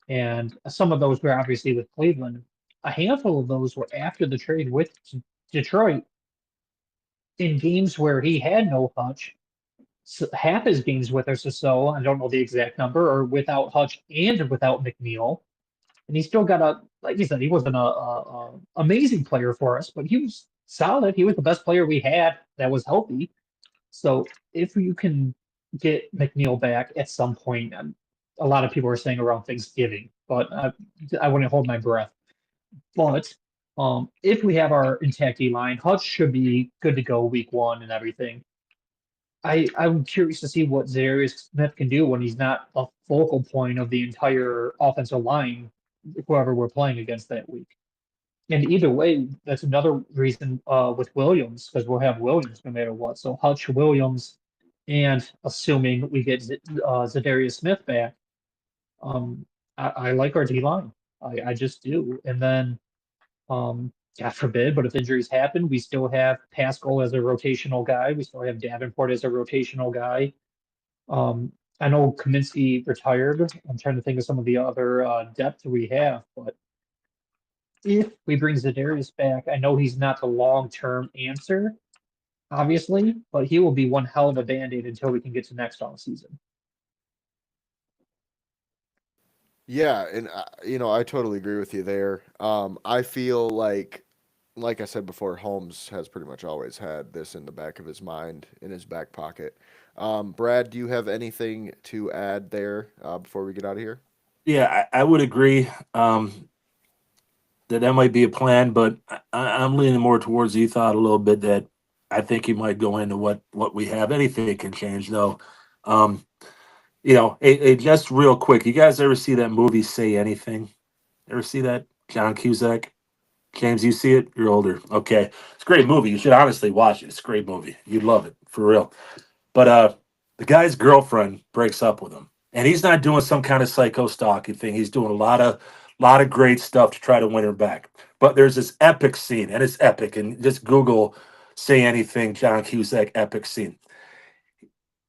and some of those were obviously with Cleveland. A handful of those were after the trade with Detroit in games where he had no Hutch. So half his games with us or so, I don't know the exact number, or without Hutch and without McNeil. And he still got like you said, he wasn't a amazing player for us, but he was solid. He was the best player we had that was healthy. So if you can get McNeil back at some point, a lot of people are saying around Thanksgiving, but I wouldn't hold my breath. But if we have our intact D line, Hutch should be good to go week 1 and everything. I'm curious to see what Zadarius Smith can do when he's not a focal point of the entire offensive line, whoever we're playing against that week. And either way, that's another reason with Williams, because we'll have Williams no matter what. So Hutch, Williams, and assuming we get Zadarius Smith back, um, I like our D line. I just do. And then, God forbid, but if injuries happen, we still have Pascal as a rotational guy. We still have Davenport as a rotational guy. Um, I know Kaminsky retired. I'm trying to think of some of the other depth we have, but if we bring Zadarius back, I know he's not the long-term answer, obviously, but he will be one hell of a band-aid until we can get to next off season. Yeah, and I totally agree with you there. I feel like I said before, Holmes has pretty much always had this in the back of his mind, in his back pocket. Brad, do you have anything to add there before we get out of here? Yeah, I would agree that might be a plan, but I'm leaning more towards you thought a little bit that I think he might go into what we have. Anything can change though. Um, just real quick, you guys ever see that movie Say Anything? Ever see that? John Cusack? James, you see it? You're older. Okay. It's a great movie. You should honestly watch it. It's a great movie. You'd love it, for real. But the guy's girlfriend breaks up with him. And he's not doing some kind of psycho stalking thing. He's doing a lot of great stuff to try to win her back. But there's this epic scene, and it's epic. And just Google Say Anything, John Cusack epic scene.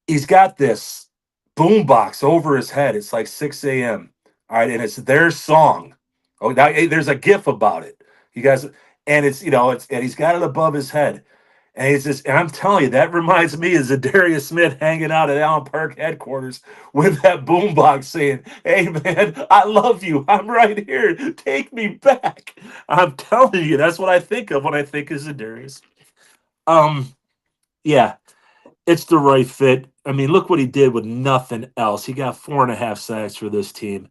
He's got this boombox over his head. It's like 6 a.m. All right, and it's their song. Oh, now there's a GIF about it. You guys, and and he's got it above his head. And it's just, and I'm telling you, that reminds me of Zadarius Smith hanging out at Allen Park headquarters with that boombox saying, "Hey man, I love you. I'm right here. Take me back." I'm telling you, that's what I think of when I think of Zadarius. Yeah, it's the right fit. I mean, look what he did with nothing else. He got 4.5 sacks for this team.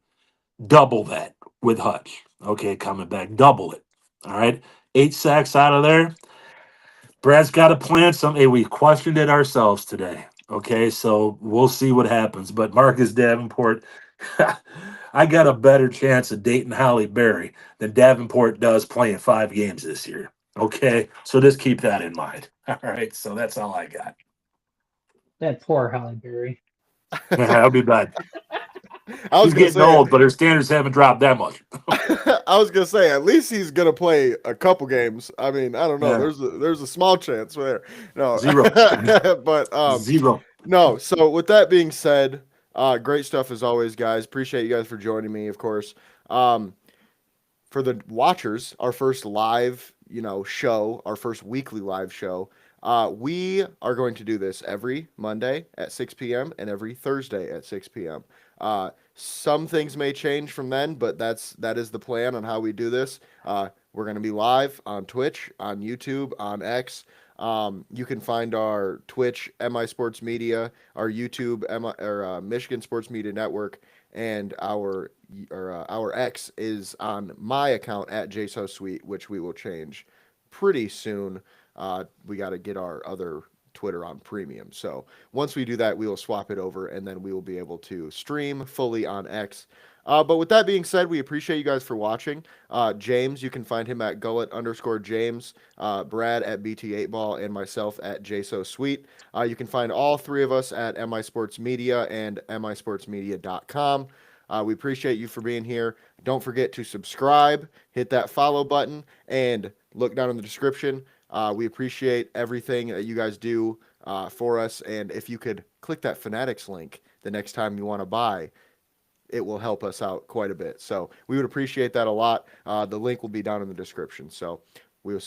Double that with Hutch. Okay, coming back, double it. All right, 8 sacks out of there. Brad's got a plan. Hey, we questioned it ourselves today. Okay, so we'll see what happens. But Marcus Davenport, I got a better chance of dating Halle Berry than Davenport does playing 5 games this year. Okay, so just keep that in mind. All right, so that's all I got. That poor Halle Berry. I'll be back. I was She's gonna getting say, old, but her standards haven't dropped that much. I was gonna say, at least he's gonna play a couple games. I mean, I don't know. Yeah, There's a small chance there. No, zero, but zero. no. So with that being said, great stuff as always, guys. Appreciate you guys for joining me, of course. Um, for the watchers, our first live, show, our first weekly live show. We are going to do this every Monday at 6 p.m. and every Thursday at 6 p.m. Some things may change from then, but that is the plan on how we do this. We're going to be live on Twitch, on YouTube, on X. You can find our Twitch, MI Sports Media, our YouTube, Michigan Sports Media Network, and our X is on my account at JSoSweet, which we will change pretty soon. We got to get our other Twitter on premium. So once we do that, we will swap it over, and then we will be able to stream fully on X. But with that being said, we appreciate you guys for watching. James, you can find him at Gullet_James, Brad at BT8Ball, and myself at JSoSweet. You can find all three of us at MI Sports Media and misportsmedia.com. We appreciate you for being here. Don't forget to subscribe, hit that follow button, and look down in the description. We appreciate everything that you guys do for us. And if you could click that Fanatics link the next time you want to buy, it will help us out quite a bit. So we would appreciate that a lot. The link will be down in the description. So we will